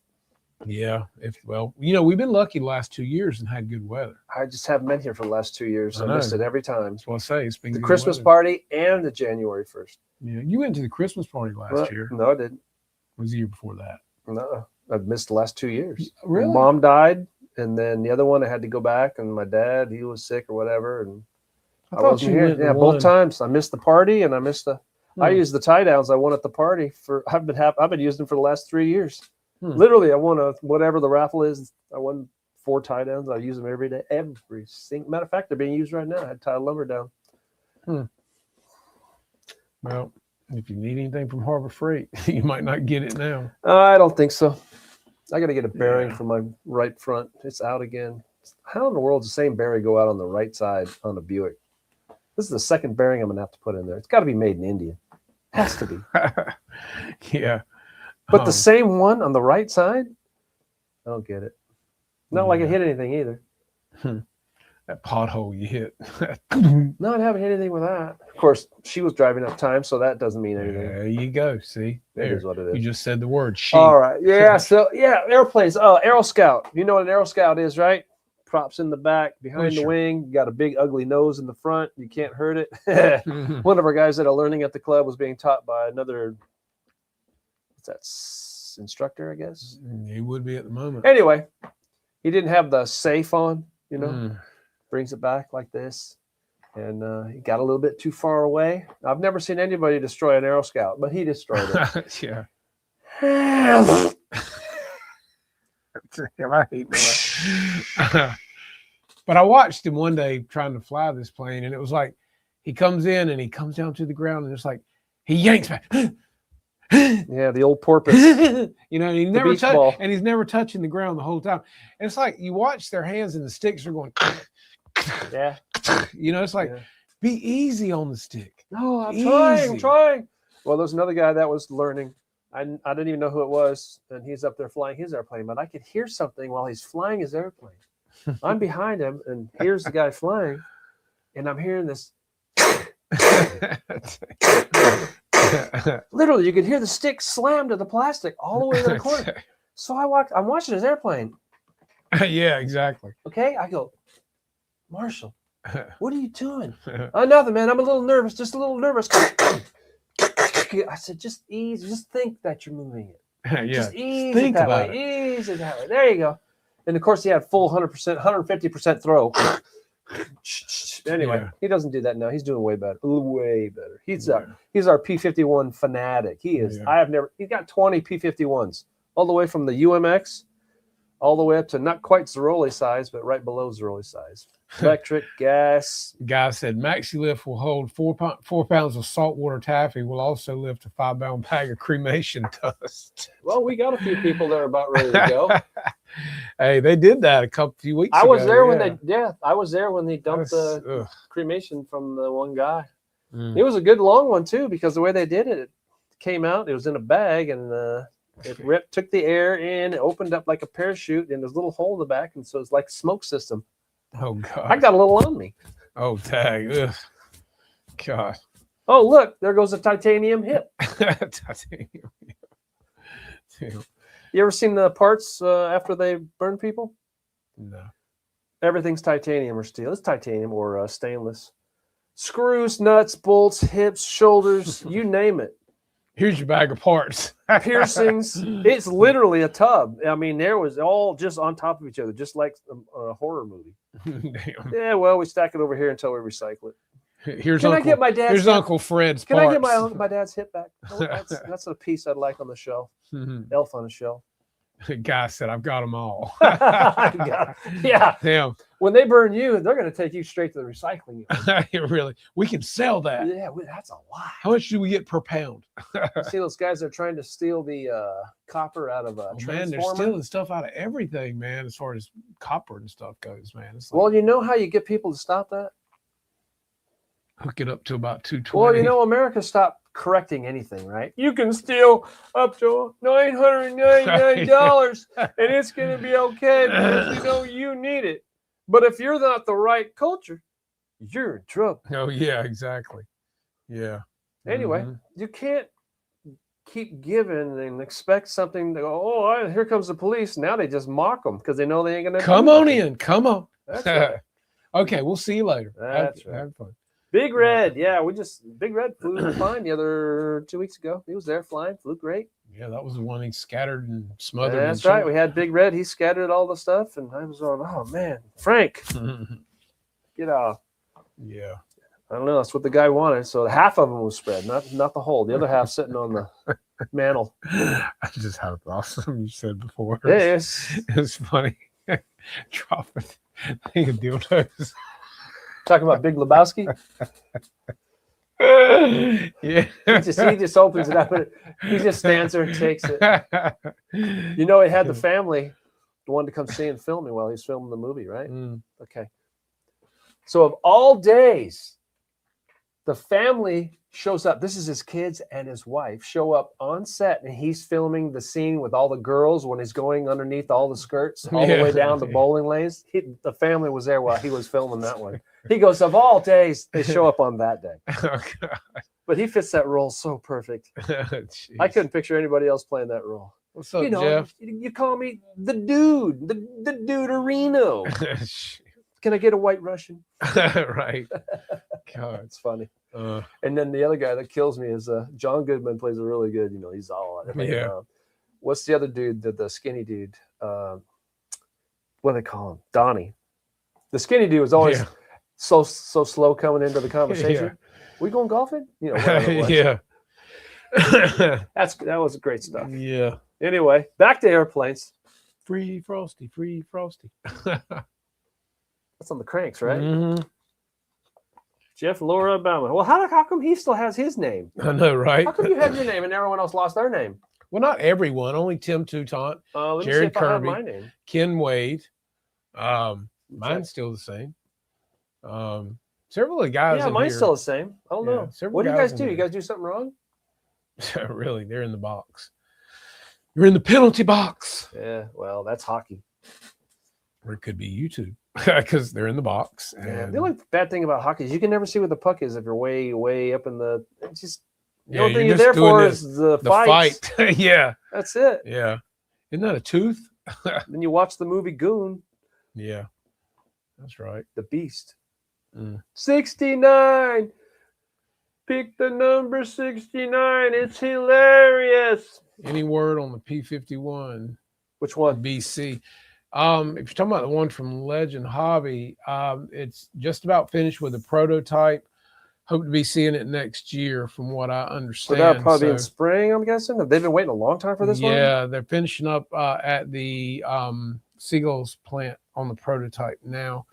[SPEAKER 2] Yeah. Well, you know, we've been lucky the last 2 years and had good weather.
[SPEAKER 1] I just haven't been here for the last 2 years.
[SPEAKER 2] I
[SPEAKER 1] I
[SPEAKER 2] know.
[SPEAKER 1] missed it every time.
[SPEAKER 2] That's what I say. It's been
[SPEAKER 1] The
[SPEAKER 2] good
[SPEAKER 1] Christmas
[SPEAKER 2] weather.
[SPEAKER 1] party and the January 1st.
[SPEAKER 2] Yeah. You went to the Christmas party last
[SPEAKER 1] Well,
[SPEAKER 2] year.
[SPEAKER 1] No, I didn't.
[SPEAKER 2] What was the year before that?
[SPEAKER 1] No, I've missed the last 2 years.
[SPEAKER 2] Really?
[SPEAKER 1] Mom died, and then the other one I had to go back, and my dad, he was sick or whatever, and I
[SPEAKER 2] thought
[SPEAKER 1] wasn't
[SPEAKER 2] you
[SPEAKER 1] here.
[SPEAKER 2] went to
[SPEAKER 1] Yeah,
[SPEAKER 2] one.
[SPEAKER 1] both times I missed the party, and I missed the. I
[SPEAKER 2] Hmm.
[SPEAKER 1] used the tie downs I won at the party for. I've been using them for the last 3 years.
[SPEAKER 2] Hmm.
[SPEAKER 1] Literally, I won whatever the raffle is. I won 4 tie downs. I use them every day. Every single matter of fact, they're being used right now. I had Ty Lumber down.
[SPEAKER 2] Well, if you need anything from Harbor Freight, you might not get it now.
[SPEAKER 1] I don't think so. I got to get a bearing
[SPEAKER 2] Yeah.
[SPEAKER 1] for my right front. It's out again. How in the world does the same bearing go out on the right side on a Buick? This is the second bearing I'm going to have to put in there. It's got to be made in India. Has to be.
[SPEAKER 2] Yeah.
[SPEAKER 1] But the same one on the right side? I don't get it. Not like I
[SPEAKER 2] Yeah.
[SPEAKER 1] hit anything either.
[SPEAKER 2] That pothole you hit.
[SPEAKER 1] No, I haven't hit anything with that. Of course, she was driving up time, so that doesn't mean anything.
[SPEAKER 2] There you go. See,
[SPEAKER 1] That
[SPEAKER 2] there.
[SPEAKER 1] is what it
[SPEAKER 2] You
[SPEAKER 1] is.
[SPEAKER 2] just said the word she.
[SPEAKER 1] All right. Yeah. So, yeah, airplanes. Oh, Aero Scout. You know what an Aero Scout is, right? Props in the back, behind the
[SPEAKER 2] Sure.
[SPEAKER 1] wing. You got a big, ugly nose in the front. You can't hurt it.
[SPEAKER 2] Mhm.
[SPEAKER 1] One of our guys that are learning at the club was being taught by another, what's that, instructor, I guess.
[SPEAKER 2] He would be at the moment.
[SPEAKER 1] Anyway, he didn't have the safe on, you know,
[SPEAKER 2] Mm.
[SPEAKER 1] brings it back like this. And he got a little bit too far away. I've never seen anybody destroy an Aero Scout, but he destroyed it.
[SPEAKER 2] Yeah.
[SPEAKER 1] I hate that.
[SPEAKER 2] But I watched him one day trying to fly this plane, and it was like he comes in and he comes down to the ground, and it's like he yanks back.
[SPEAKER 1] Yeah, the old porpoise.
[SPEAKER 2] You know, and he
[SPEAKER 1] The
[SPEAKER 2] never
[SPEAKER 1] beach ball.
[SPEAKER 2] and he's never touching the ground the whole time. And it's like you watch their hands and the sticks are going,
[SPEAKER 1] Yeah.
[SPEAKER 2] you know, it's like
[SPEAKER 1] Yeah.
[SPEAKER 2] be easy on the stick.
[SPEAKER 1] No, I'm trying. I'm
[SPEAKER 2] Easy.
[SPEAKER 1] trying. Well, there's another guy that was learning. I didn't even know who it was, and he's up there flying his airplane, but I could hear something while he's flying his airplane. I'm behind him, and here's the guy flying, and I'm hearing this. Literally, you could hear the stick slam to the plastic all the way to the corner. So I'm watching his airplane.
[SPEAKER 2] Yeah, exactly.
[SPEAKER 1] Okay, I go, Marshall, what are you doing? Oh, nothing, man. I'm a little nervous, just a little nervous. I said, just ease, just think that you're moving it.
[SPEAKER 2] Yeah.
[SPEAKER 1] Just ease
[SPEAKER 2] think
[SPEAKER 1] it that
[SPEAKER 2] about
[SPEAKER 1] way. Ease it that way. There you go. And of course, he had full 100%, 150% throw. Anyway,
[SPEAKER 2] Yeah.
[SPEAKER 1] he doesn't do that now. He's doing way better. Way better. He's
[SPEAKER 2] Yeah.
[SPEAKER 1] our P-51 fanatic. He is.
[SPEAKER 2] Yeah.
[SPEAKER 1] He's got 20 P-51s, all the way from the UMX, all the way up to not quite Zeroli size, but right below Zeroli size. Electric, gas.
[SPEAKER 2] Guy said MaxiLift will hold 4 pounds of saltwater taffy. Will also lift a 5-pound bag of cremation dust.
[SPEAKER 1] Well, we got a few people that are about ready to go.
[SPEAKER 2] Hey, they did that a few weeks ago.
[SPEAKER 1] I was there
[SPEAKER 2] yeah.
[SPEAKER 1] I was there when they dumped
[SPEAKER 2] That's-
[SPEAKER 1] the
[SPEAKER 2] ugh.
[SPEAKER 1] cremation from the one guy.
[SPEAKER 2] Mm.
[SPEAKER 1] It was a good long one too, because the way they did it, it came out. It was in a bag, and it took the air in. It opened up like a parachute, and there's a little hole in the back, and so it's like a smoke system.
[SPEAKER 2] Oh God.
[SPEAKER 1] I got a little on me.
[SPEAKER 2] Oh tag. Ugh. God.
[SPEAKER 1] Oh, look, there goes a titanium hip.
[SPEAKER 2] Titanium. Damn.
[SPEAKER 1] You ever seen the parts after they burn people?
[SPEAKER 2] No.
[SPEAKER 1] Everything's titanium or steel. It's titanium or stainless. Screws, nuts, bolts, hips, shoulders, you name it.
[SPEAKER 2] Here's your bag of parts.
[SPEAKER 1] Piercings. It's literally a tub. I mean, there was all just on top of each other, just like a horror movie.
[SPEAKER 2] Damn.
[SPEAKER 1] Yeah, well, we stack it over here until we recycle it.
[SPEAKER 2] Here's
[SPEAKER 1] Can
[SPEAKER 2] Uncle,
[SPEAKER 1] I get my dad's
[SPEAKER 2] here's
[SPEAKER 1] hip?
[SPEAKER 2] Uncle Fred's
[SPEAKER 1] Can
[SPEAKER 2] parts.
[SPEAKER 1] I get my dad's hip back? Oh, that's a piece I'd like on the shelf. Elf on a shelf.
[SPEAKER 2] The guy said, I've got them all.
[SPEAKER 1] Yeah.
[SPEAKER 2] Damn.
[SPEAKER 1] When they burn you, they're going to take you straight to the recycling yard.
[SPEAKER 2] Really? We can sell that.
[SPEAKER 1] Yeah, that's a lot.
[SPEAKER 2] How much do we get per pound?
[SPEAKER 1] You see those guys that are trying to steal the copper out of a
[SPEAKER 2] Man,
[SPEAKER 1] transformer?
[SPEAKER 2] they're stealing stuff out of everything, man, as far as copper and stuff goes, man. It's like,
[SPEAKER 1] Well, you know how you get people to stop that?
[SPEAKER 2] hook it up to about 220.
[SPEAKER 1] Well, you know, America stopped correcting anything, right? You can steal up to $999 and it's going to be okay because you know you need it. But if you're not the right culture, you're in trouble.
[SPEAKER 2] Oh, yeah, exactly. Yeah.
[SPEAKER 1] Anyway, you can't keep giving and expect something to go, oh, here comes the police. Now they just mock them because they know they ain't going to
[SPEAKER 2] Come on in. Come on.
[SPEAKER 1] That's right.
[SPEAKER 2] Okay, we'll see you later.
[SPEAKER 1] That's right.
[SPEAKER 2] Have fun.
[SPEAKER 1] Big Red, yeah, Big Red flew fine the other 2 weeks ago. He was there flying, flew great.
[SPEAKER 2] Yeah, that was the one he scattered and smothered.
[SPEAKER 1] That's right. We had Big Red. He scattered all the stuff, and I was on. Oh man, Frank, get off.
[SPEAKER 2] Yeah.
[SPEAKER 1] I don't know. That's what the guy wanted. So half of them was spread, not the whole. The other half sitting on the mantle.
[SPEAKER 2] I just had a thought. Something you said before.
[SPEAKER 1] Yes.
[SPEAKER 2] It was funny. Dropping thing of dildos.
[SPEAKER 1] Talking about Big Lebowski.
[SPEAKER 2] Yeah.
[SPEAKER 1] He just opens it up. He just stands there and takes it. You know, he had the family wanted to come see and film me while he's filming the movie, right? Okay. So of all days, the family shows up. This is his kids and his wife show up on set, and he's filming the scene with all the girls when he's going underneath all the skirts all the way down the bowling lanes. The family was there while he was filming that one. He goes, of all days, they show up on that day.
[SPEAKER 2] Oh, God.
[SPEAKER 1] But he fits that role so perfect. I couldn't picture anybody else playing that role.
[SPEAKER 2] What's up,
[SPEAKER 1] You know,
[SPEAKER 2] Jeff?
[SPEAKER 1] you call me the dude, the duderino. Can I get a white Russian?
[SPEAKER 2] Right. God.
[SPEAKER 1] It's funny. And then the other guy that kills me is John Goodman plays a really good, he's all on it.
[SPEAKER 2] Yeah.
[SPEAKER 1] What's the other dude, the skinny dude? What do they call him? Donnie. The skinny dude was always so slow coming into the conversation.
[SPEAKER 2] Yeah.
[SPEAKER 1] We going golfing? Whatever it was.
[SPEAKER 2] Yeah.
[SPEAKER 1] That was great stuff.
[SPEAKER 2] Yeah.
[SPEAKER 1] Anyway, back to airplanes.
[SPEAKER 2] Free Frosty, free Frosty.
[SPEAKER 1] That's on the Cranks, right?
[SPEAKER 2] Mhm.
[SPEAKER 1] Jeff Laura Obama. Well, how come he still has his name?
[SPEAKER 2] I know, right?
[SPEAKER 1] How come you have your name and everyone else lost their name?
[SPEAKER 2] Well, not everyone. Only Tim Toutant,
[SPEAKER 1] Let me see
[SPEAKER 2] Jared
[SPEAKER 1] if I have
[SPEAKER 2] Kirby.
[SPEAKER 1] my name.
[SPEAKER 2] Ken Wade. Mine's still the same. Several of the guys.
[SPEAKER 1] Yeah,
[SPEAKER 2] in
[SPEAKER 1] mine's
[SPEAKER 2] here,
[SPEAKER 1] still the same. I don't
[SPEAKER 2] Yeah,
[SPEAKER 1] know.
[SPEAKER 2] several
[SPEAKER 1] What do you
[SPEAKER 2] guys
[SPEAKER 1] guys
[SPEAKER 2] in
[SPEAKER 1] do? You
[SPEAKER 2] here.
[SPEAKER 1] guys do something wrong?
[SPEAKER 2] Really, they're in the box. You're in the penalty box.
[SPEAKER 1] Yeah, well, that's hockey.
[SPEAKER 2] Or it could be YouTube because they're in the box.
[SPEAKER 1] Yeah.
[SPEAKER 2] And
[SPEAKER 1] The only bad thing about hockey is you can never see where the puck is if you're way, way up in the. It's just the only thing you're there for is the fight.
[SPEAKER 2] Yeah.
[SPEAKER 1] That's it.
[SPEAKER 2] Yeah. Isn't that a tooth?
[SPEAKER 1] Then you watch the movie Goon,
[SPEAKER 2] Yeah. That's right.
[SPEAKER 1] The Beast.
[SPEAKER 2] Mm.
[SPEAKER 1] 69. Pick the number 69. It's hilarious.
[SPEAKER 2] Any word on the P-51
[SPEAKER 1] Which one?
[SPEAKER 2] BC? If you're talking about the one from Legend Hobby, it's just about finished with a prototype. Hope to be seeing it next year, from what I
[SPEAKER 1] So
[SPEAKER 2] understand.
[SPEAKER 1] that'll probably be in spring, I'm guessing. Have they been waiting a long time for this one?
[SPEAKER 2] Yeah, they're finishing up at the Seagulls plant on the prototype now,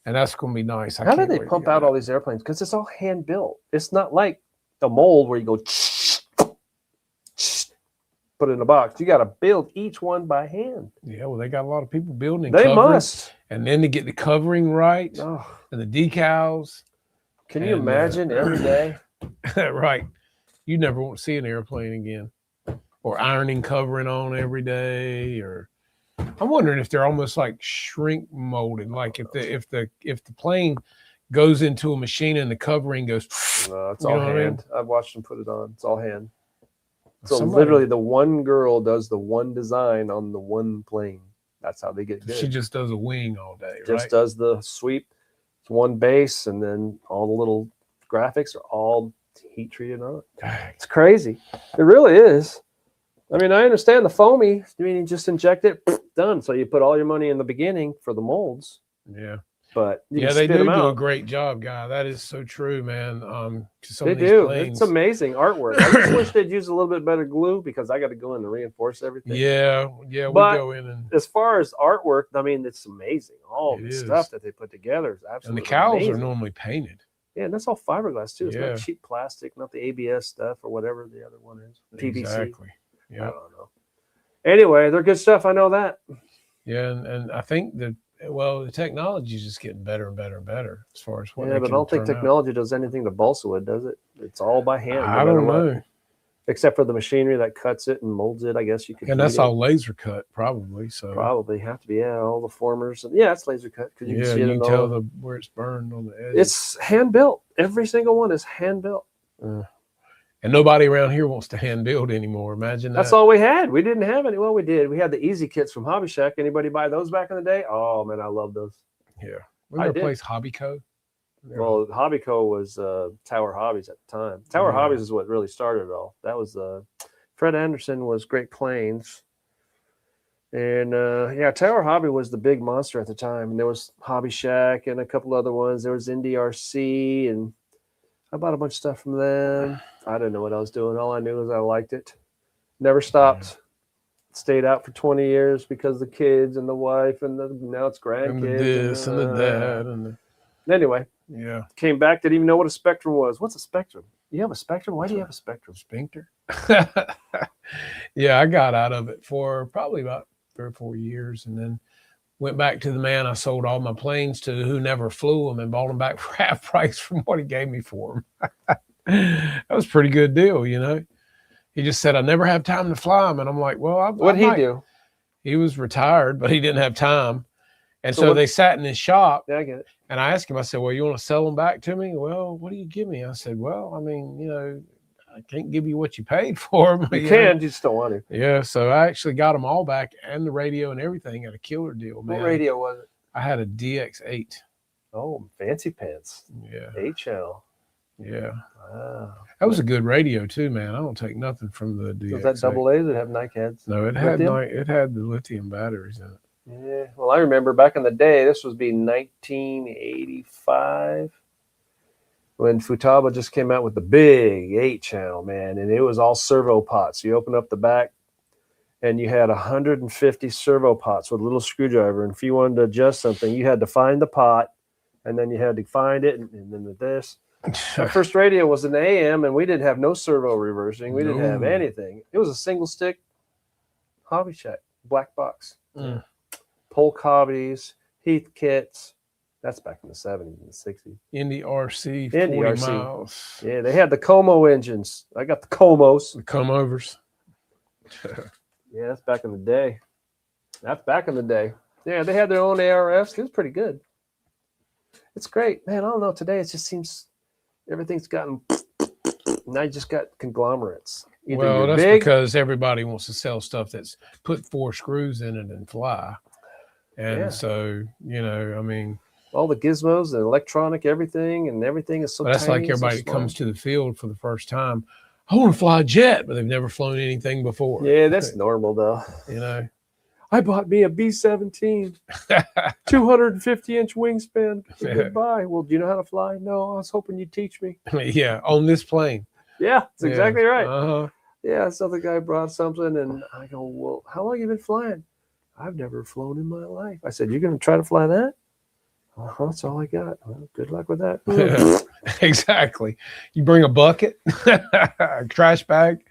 [SPEAKER 2] and that's going to be nice.
[SPEAKER 1] How do they pump out all these airplanes? Because it's all hand built. It's not like a mold where you go put it in a box. You got to build each one by hand.
[SPEAKER 2] Yeah, well, they got a lot of people building. And
[SPEAKER 1] They
[SPEAKER 2] covering,
[SPEAKER 1] must.
[SPEAKER 2] and then to get the covering right
[SPEAKER 1] Oh,
[SPEAKER 2] and the decals.
[SPEAKER 1] can you
[SPEAKER 2] And,
[SPEAKER 1] imagine every day?
[SPEAKER 2] Right, you never want to see an airplane again, or ironing covering on every day. Or I'm wondering if they're almost like shrink molded, like if the plane goes into a machine and the covering goes.
[SPEAKER 1] No, it's
[SPEAKER 2] You
[SPEAKER 1] all
[SPEAKER 2] know what I mean?
[SPEAKER 1] hand. I've watched them put it on. It's all hand. So
[SPEAKER 2] Somebody-
[SPEAKER 1] literally, the one girl does the one design on the one plane. That's how they get good.
[SPEAKER 2] She just does a wing all day,
[SPEAKER 1] Just
[SPEAKER 2] right?
[SPEAKER 1] does the sweep. It's one base, and then all the little graphics are all heat treated on it. It's crazy. It really is. I mean, I understand the foamy. I mean, you just inject it, done. So you put all your money in the beginning for the molds.
[SPEAKER 2] Yeah.
[SPEAKER 1] But you
[SPEAKER 2] Yeah,
[SPEAKER 1] can
[SPEAKER 2] they
[SPEAKER 1] spit
[SPEAKER 2] do
[SPEAKER 1] them
[SPEAKER 2] do a
[SPEAKER 1] out.
[SPEAKER 2] great job, guy. That is so true, man. 'Cause some
[SPEAKER 1] They
[SPEAKER 2] of these
[SPEAKER 1] do.
[SPEAKER 2] planes,
[SPEAKER 1] It's amazing artwork. I just wish they'd use a little bit better glue because I got to go in and reinforce everything.
[SPEAKER 2] yeah, we
[SPEAKER 1] But
[SPEAKER 2] go in and
[SPEAKER 1] as far as artwork, I mean, it's amazing. All
[SPEAKER 2] It
[SPEAKER 1] the
[SPEAKER 2] is.
[SPEAKER 1] stuff that they put together is
[SPEAKER 2] and
[SPEAKER 1] absolutely
[SPEAKER 2] the cows
[SPEAKER 1] amazing.
[SPEAKER 2] are normally painted.
[SPEAKER 1] Yeah, and that's all fiberglass too. It's
[SPEAKER 2] Yeah.
[SPEAKER 1] not cheap plastic, not the ABS stuff or whatever the other one is. PVC.
[SPEAKER 2] Exactly.
[SPEAKER 1] I
[SPEAKER 2] Yeah.
[SPEAKER 1] don't know. Anyway, they're good stuff. I know that.
[SPEAKER 2] Yeah, and I think that the technology is just getting better and better and better as far as what
[SPEAKER 1] Yeah,
[SPEAKER 2] they
[SPEAKER 1] but I
[SPEAKER 2] can
[SPEAKER 1] don't think
[SPEAKER 2] turn out.
[SPEAKER 1] technology does anything to balsa wood, does it? It's all by hand. no
[SPEAKER 2] I
[SPEAKER 1] matter
[SPEAKER 2] don't
[SPEAKER 1] what.
[SPEAKER 2] know.
[SPEAKER 1] Except for the machinery that cuts it and molds it. I guess you could.
[SPEAKER 2] And that's
[SPEAKER 1] heat it.
[SPEAKER 2] all laser cut, probably. So
[SPEAKER 1] Probably have to be. Yeah, all the formers. Yeah, it's laser cut because you can
[SPEAKER 2] yeah,
[SPEAKER 1] see it.
[SPEAKER 2] you
[SPEAKER 1] in
[SPEAKER 2] can tell
[SPEAKER 1] all.
[SPEAKER 2] where it's burned on the edge.
[SPEAKER 1] It's hand built. Every single one is hand built.
[SPEAKER 2] And nobody around here wants to hand build anymore. Imagine that.
[SPEAKER 1] That's all we had. We didn't have any. Well, we did. We had the easy kits from Hobby Shack. Anybody buy those back in the day? Oh man, I love those.
[SPEAKER 2] Yeah. Remember
[SPEAKER 1] I
[SPEAKER 2] the
[SPEAKER 1] did.
[SPEAKER 2] place Hobby Co?
[SPEAKER 1] Well, Hobby Co was Tower Hobbies at the time. Tower
[SPEAKER 2] Yeah.
[SPEAKER 1] Hobbies is what really started it all. That was Fred Anderson was Great Plains, and Tower Hobby was the big monster at the time. And there was Hobby Shack and a couple other ones. There was NDRC, and I bought a bunch of stuff from them. I didn't know what I was doing. All I knew was I liked it. Never stopped. Stayed out for 20 years because the kids and the wife and now it's grandkids.
[SPEAKER 2] and the this and the that and the,
[SPEAKER 1] Anyway,
[SPEAKER 2] yeah.
[SPEAKER 1] came back, didn't even know what a Spectrum was. What's a Spectrum? You have a Spectrum? Why do you have a Spectrum?
[SPEAKER 2] Sphincter. Yeah, I got out of it for probably about 3 or 4 years, and then went back to the man I sold all my planes to, who never flew them, and bought them back for half price from what he gave me for them. That was a pretty good deal, you know. He just said, I never have time to fly them. And I'm like, well,
[SPEAKER 1] What'd he do?
[SPEAKER 2] He was retired, but he didn't have time. And
[SPEAKER 1] So
[SPEAKER 2] so
[SPEAKER 1] what-
[SPEAKER 2] they sat in his shop,
[SPEAKER 1] Yeah, I get it.
[SPEAKER 2] and I asked him, I said, well, you want to sell them back to me? Well, what do you give me? I said, well, I mean, you know, I can't give you what you paid for them.
[SPEAKER 1] You can, you just don't want to.
[SPEAKER 2] Yeah, so I actually got them all back, and the radio and everything at a killer deal, man.
[SPEAKER 1] What radio was it?
[SPEAKER 2] I had a DX8.
[SPEAKER 1] Oh, fancy pants.
[SPEAKER 2] Yeah,
[SPEAKER 1] 8-channel.
[SPEAKER 2] yeah.
[SPEAKER 1] Wow.
[SPEAKER 2] That was a good radio too, man. I don't take nothing from the DX8.
[SPEAKER 1] Was that double A's that have night heads?
[SPEAKER 2] No, it had
[SPEAKER 1] Lithium?
[SPEAKER 2] it had the lithium batteries in it.
[SPEAKER 1] Yeah. Well, I remember back in the day, this was be 1985 when Futaba just came out with the big 8-channel, man, and it was all servo pots. You open up the back, and you had 150 servo pots with a little screwdriver. And if you wanted to adjust something, you had to find the pot, and then you had to find it, and then this. Our first radio was an AM, and we didn't have no servo reversing. We didn't have
[SPEAKER 2] No.
[SPEAKER 1] anything. It was a single stick Hobby Shack, black box.
[SPEAKER 2] Mm.
[SPEAKER 1] Polk hobbies, Heath kits. That's back in the 70s and the 60s.
[SPEAKER 2] Indy RC, 40
[SPEAKER 1] Indy RC.
[SPEAKER 2] miles.
[SPEAKER 1] Yeah, they had the Como engines. I got the Comos.
[SPEAKER 2] The come overs.
[SPEAKER 1] Yeah, that's back in the day. That's back in the day. Yeah, they had their own ARFs. It was pretty good. It's great. Man, I don't know. Today it just seems everything's gotten. Now you just got conglomerates. Either
[SPEAKER 2] Well,
[SPEAKER 1] you're
[SPEAKER 2] that's
[SPEAKER 1] big.
[SPEAKER 2] because everybody wants to sell stuff that's put 4 screws in it and fly. And
[SPEAKER 1] Yeah.
[SPEAKER 2] so, you know, I mean,
[SPEAKER 1] All the gizmos and electronic, everything is so.
[SPEAKER 2] that's like
[SPEAKER 1] tiny, so
[SPEAKER 2] everybody that
[SPEAKER 1] small.
[SPEAKER 2] comes to the field for the first time. I want to fly a jet, but they've never flown anything before.
[SPEAKER 1] Yeah, that's normal though.
[SPEAKER 2] You know,
[SPEAKER 1] I bought me a B-17, 250-inch wingspan.
[SPEAKER 2] Yeah.
[SPEAKER 1] Goodbye. Well, do you know how to fly? No, I was hoping you'd teach me.
[SPEAKER 2] yeah, on this plane.
[SPEAKER 1] Yeah, that's exactly right.
[SPEAKER 2] Uh-huh.
[SPEAKER 1] Yeah, so the guy brought something, and I go, well, how long you been flying? I've never flown in my life. I said, you're going to try to fly that? That's all I got. Well, good luck with that.
[SPEAKER 2] Exactly. You bring a bucket, a trash bag.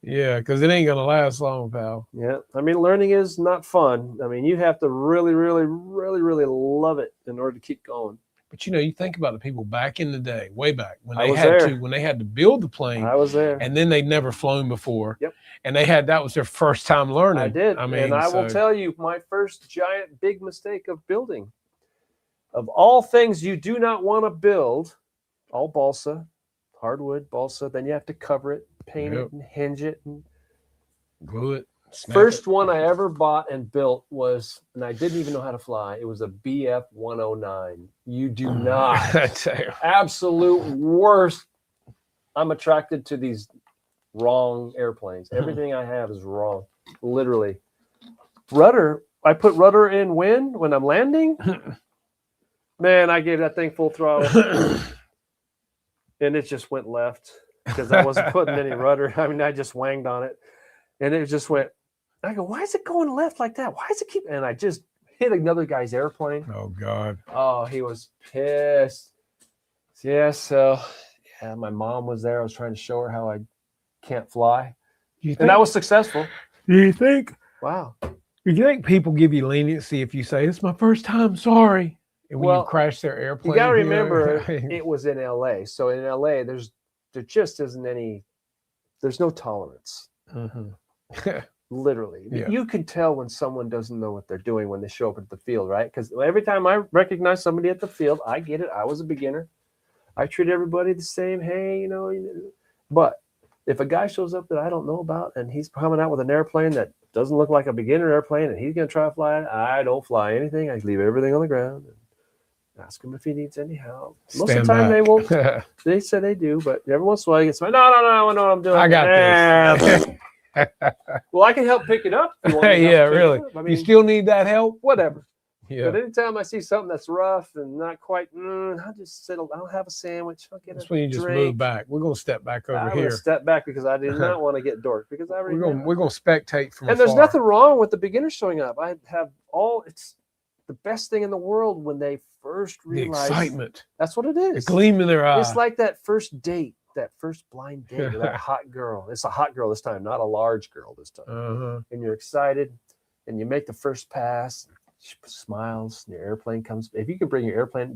[SPEAKER 2] Yeah, because it ain't gonna last long, pal.
[SPEAKER 1] Yeah, I mean, learning is not fun. I mean, you have to really, really, really, really love it in order to keep going.
[SPEAKER 2] But you know, you think about the people back in the day, way back when
[SPEAKER 1] I
[SPEAKER 2] they
[SPEAKER 1] was
[SPEAKER 2] had
[SPEAKER 1] there.
[SPEAKER 2] to when they had to build the plane,
[SPEAKER 1] I was there.
[SPEAKER 2] and then they'd never flown before.
[SPEAKER 1] Yep.
[SPEAKER 2] And that was their first time learning.
[SPEAKER 1] I did.
[SPEAKER 2] I mean,
[SPEAKER 1] and I will
[SPEAKER 2] so-
[SPEAKER 1] tell you, my first giant big mistake of building. Of all things you do not want to build, all balsa, hardwood balsa, then you have to cover it, paint
[SPEAKER 2] Yep.
[SPEAKER 1] it, and hinge it. And
[SPEAKER 2] glue it. snap
[SPEAKER 1] first
[SPEAKER 2] it.
[SPEAKER 1] one I ever bought and built was, and I didn't even know how to fly. It was a BF 109. You do not.
[SPEAKER 2] I tell you.
[SPEAKER 1] Absolute worst I'm attracted to these wrong airplanes. Everything I have is wrong, literally. Rudder. I put rudder in wind when I'm landing. Man, I gave that thing full throttle, and it just went left because I wasn't putting any rudder. I mean, I just wanged on it, and it just went. I go, why is it going left like that? Why is it keep? And I just hit another guy's airplane.
[SPEAKER 2] Oh God.
[SPEAKER 1] Oh, he was pissed. Yeah, so yeah, my mom was there. I was trying to show her how I can't fly, and I was successful.
[SPEAKER 2] Do you think?
[SPEAKER 1] Wow.
[SPEAKER 2] You think people give you leniency if you say it's my first time, sorry, and when
[SPEAKER 1] Well,
[SPEAKER 2] you crash their airplane?
[SPEAKER 1] You got to
[SPEAKER 2] know?
[SPEAKER 1] remember, it was in LA. So in LA, there just isn't any. There's no tolerance. Literally,
[SPEAKER 2] Yeah.
[SPEAKER 1] you can tell when someone doesn't know what they're doing when they show up at the field, right? Because every time I recognize somebody at the field, I get it. I was a beginner. I treat everybody the same. Hey, you know, but if a guy shows up that I don't know about and he's coming out with an airplane that doesn't look like a beginner airplane and he's going to try to fly it, I don't fly anything. I leave everything on the ground and ask him if he needs any help. Most of the time they won't. They say they do, but every once in a while he gets, no, I know what I'm doing.
[SPEAKER 2] I got this.
[SPEAKER 1] Well, I can help pick it up. If you want me to
[SPEAKER 2] Yeah,
[SPEAKER 1] help pick
[SPEAKER 2] really.
[SPEAKER 1] it up. I mean,
[SPEAKER 2] You still need that help?
[SPEAKER 1] whatever.
[SPEAKER 2] Yeah.
[SPEAKER 1] But anytime I see something that's rough and not quite, I'll just sit. I'll have a sandwich. I'll get
[SPEAKER 2] That's
[SPEAKER 1] a
[SPEAKER 2] when you just
[SPEAKER 1] drink.
[SPEAKER 2] move back. We're gonna step back over
[SPEAKER 1] I'm
[SPEAKER 2] here.
[SPEAKER 1] gonna step back because I did not want to get dorked because I already
[SPEAKER 2] We're gonna spectate from
[SPEAKER 1] and there's
[SPEAKER 2] afar.
[SPEAKER 1] nothing wrong with the beginners showing up. I have it's the best thing in the world when they first
[SPEAKER 2] The
[SPEAKER 1] realize
[SPEAKER 2] excitement,
[SPEAKER 1] that's what it
[SPEAKER 2] the
[SPEAKER 1] is.
[SPEAKER 2] gleam in their eye.
[SPEAKER 1] It's like that first date, that first blind date with that hot girl. It's a hot girl this time, not a large girl this time. And you're excited, and you make the first pass. She smiles. And your airplane comes. If you can bring your airplane,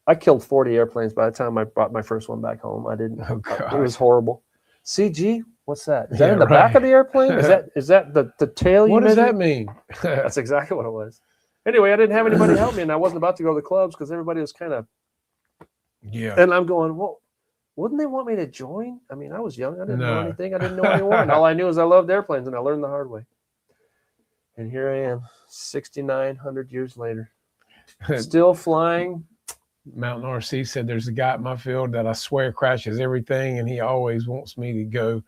[SPEAKER 1] I killed 40 airplanes by the time I brought my first one back home. I didn't.
[SPEAKER 2] Oh, God.
[SPEAKER 1] It was horrible. CG. What's that? Is that
[SPEAKER 2] Yeah,
[SPEAKER 1] in the back of the airplane? Is that the tail?
[SPEAKER 2] What does that
[SPEAKER 1] measured?
[SPEAKER 2] mean?
[SPEAKER 1] That's exactly what it was. Anyway, I didn't have anybody help me, and I wasn't about to go to the clubs because everybody was kind of.
[SPEAKER 2] Yeah.
[SPEAKER 1] And I'm going, well, wouldn't they want me to join? I mean, I was young. I didn't know
[SPEAKER 2] No.
[SPEAKER 1] anything. I didn't know anyone. All I knew is I loved airplanes, and I learned the hard way. And here I am, 6,900 years later, still flying.
[SPEAKER 2] Mountain RC said there's a guy at my field that I swear crashes everything, and he always wants me to go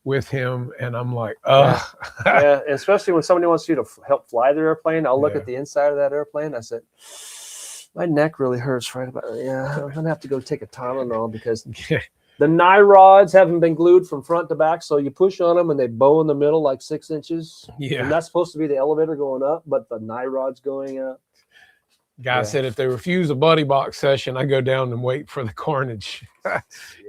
[SPEAKER 2] with him. And I'm like, ugh.
[SPEAKER 1] Yeah, and especially when somebody wants you to help fly their airplane, I'll look
[SPEAKER 2] Yeah.
[SPEAKER 1] at the inside of that airplane. I said, my neck really hurts right about it. Yeah, I'm going to have to go take a Tylenol because the nye rods haven't been glued from front to back. So you push on them and they bow in the middle like 6 inches.
[SPEAKER 2] Yeah.
[SPEAKER 1] And that's supposed to be the elevator going up, but the nye rod's going up.
[SPEAKER 2] Guy
[SPEAKER 1] Yeah.
[SPEAKER 2] said if they refuse a buddy box session, I go down and wait for the carnage.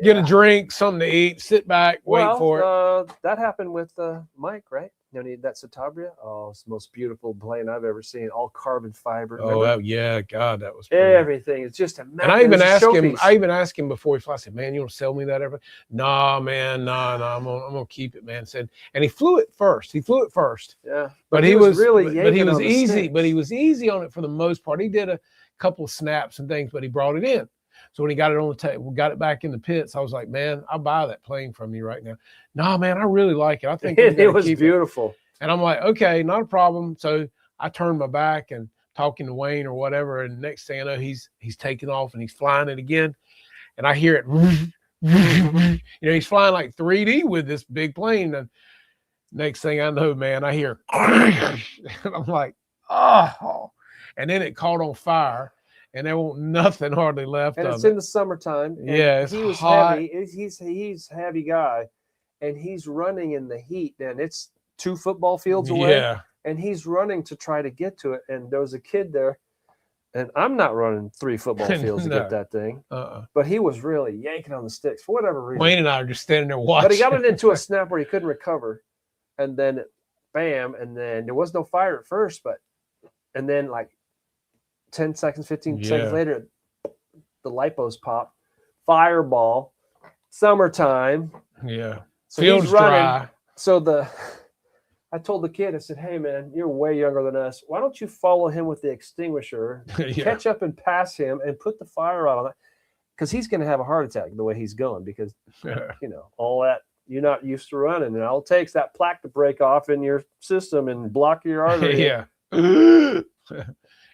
[SPEAKER 2] Get a drink, something to eat, sit back, wait for it.
[SPEAKER 1] That happened with Mike, right? You know, that Citabria. Oh, it's the most beautiful plane I've ever seen. All carbon fiber.
[SPEAKER 2] Oh, yeah, God, that was pretty.
[SPEAKER 1] Everything. It's just a
[SPEAKER 2] And I even asked him before he flew. I said, "Man, you want to sell me that airplane?" Nah, man, nah. I'm gonna keep it, man. Said, and he flew it first.
[SPEAKER 1] Yeah,
[SPEAKER 2] But he was
[SPEAKER 1] really.
[SPEAKER 2] but he
[SPEAKER 1] yanking
[SPEAKER 2] was
[SPEAKER 1] on the
[SPEAKER 2] easy.
[SPEAKER 1] sticks.
[SPEAKER 2] But he was easy on it for the most part. He did a couple of snaps and things, but he brought it in. So when he got it on the table, got it back in the pits, I was like, "Man, I'll buy that plane from you right now." Nah, man, I really like it. I think
[SPEAKER 1] it was beautiful.
[SPEAKER 2] And I'm like, okay, not a problem. So I turned my back and talking to Wayne or whatever. And next thing I know, he's taking off and he's flying it again. And I hear it, he's flying like 3D with this big plane. And next thing I know, man, I hear, and I'm like, oh, and then it caught on fire and there wasn't nothing hardly left
[SPEAKER 1] And
[SPEAKER 2] of
[SPEAKER 1] it's
[SPEAKER 2] it.
[SPEAKER 1] in the summertime. And
[SPEAKER 2] Yeah, it's
[SPEAKER 1] he was
[SPEAKER 2] hot.
[SPEAKER 1] heavy. He's a heavy guy, and he's running in the heat. And it's 2 football fields away.
[SPEAKER 2] Yeah.
[SPEAKER 1] And he's running to try to get to it. And there was a kid there, and I'm not running 3 football fields to
[SPEAKER 2] No.
[SPEAKER 1] get that thing.
[SPEAKER 2] Uh-uh.
[SPEAKER 1] But he was really yanking on the sticks for whatever reason.
[SPEAKER 2] Wayne and I are just standing there watching.
[SPEAKER 1] But he got it into a snap where he couldn't recover, and then bam, and then there was no fire at first, and then like 10 seconds, 15 seconds
[SPEAKER 2] Yeah.
[SPEAKER 1] later, the lipos pop, fireball, summertime.
[SPEAKER 2] Yeah.
[SPEAKER 1] So
[SPEAKER 2] Field's
[SPEAKER 1] he's running.
[SPEAKER 2] dry.
[SPEAKER 1] So I told the kid, I said, "Hey man, you're way younger than us. Why don't you follow him with the extinguisher,
[SPEAKER 2] Yeah.
[SPEAKER 1] catch up and pass him, and put the fire out on that? Because he's going to have a heart attack the way he's going. Because all that you're not used to running, and all it takes that plaque to break off in your system and block your artery."
[SPEAKER 2] Yeah.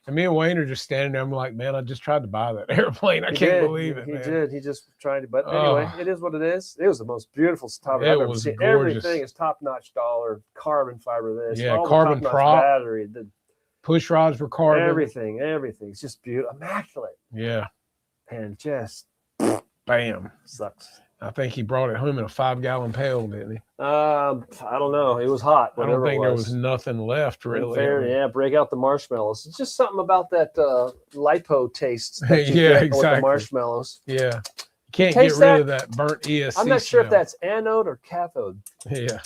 [SPEAKER 2] And me and Wayne are just standing there. I'm like, man, I just tried to buy that airplane. I
[SPEAKER 1] He
[SPEAKER 2] can't
[SPEAKER 1] did.
[SPEAKER 2] believe it,
[SPEAKER 1] He
[SPEAKER 2] man.
[SPEAKER 1] did. He just tried to. But anyway,
[SPEAKER 2] Oh.
[SPEAKER 1] it is what it is. It was the most beautiful topic
[SPEAKER 2] It
[SPEAKER 1] I've ever
[SPEAKER 2] was
[SPEAKER 1] seen.
[SPEAKER 2] gorgeous.
[SPEAKER 1] Everything is top-notch dollar, carbon fiber. This,
[SPEAKER 2] Yeah,
[SPEAKER 1] all
[SPEAKER 2] carbon
[SPEAKER 1] the top-notch
[SPEAKER 2] prop.
[SPEAKER 1] battery, the
[SPEAKER 2] Push rods for carbon.
[SPEAKER 1] everything. It's just beautiful, immaculate,
[SPEAKER 2] Yeah.
[SPEAKER 1] and just
[SPEAKER 2] Bam.
[SPEAKER 1] sucks.
[SPEAKER 2] I think he brought it home in a 5-gallon pail, didn't he?
[SPEAKER 1] I don't know. It was hot.
[SPEAKER 2] I don't think there was nothing left, really.
[SPEAKER 1] Fair, yeah, break out the marshmallows. It's just something about that lipo taste that you
[SPEAKER 2] Yeah,
[SPEAKER 1] get with
[SPEAKER 2] exactly.
[SPEAKER 1] the marshmallows.
[SPEAKER 2] Yeah. You can't
[SPEAKER 1] Taste
[SPEAKER 2] get rid of that burnt ESC
[SPEAKER 1] I'm not sure if
[SPEAKER 2] smell.
[SPEAKER 1] that's anode or cathode.
[SPEAKER 2] Yeah.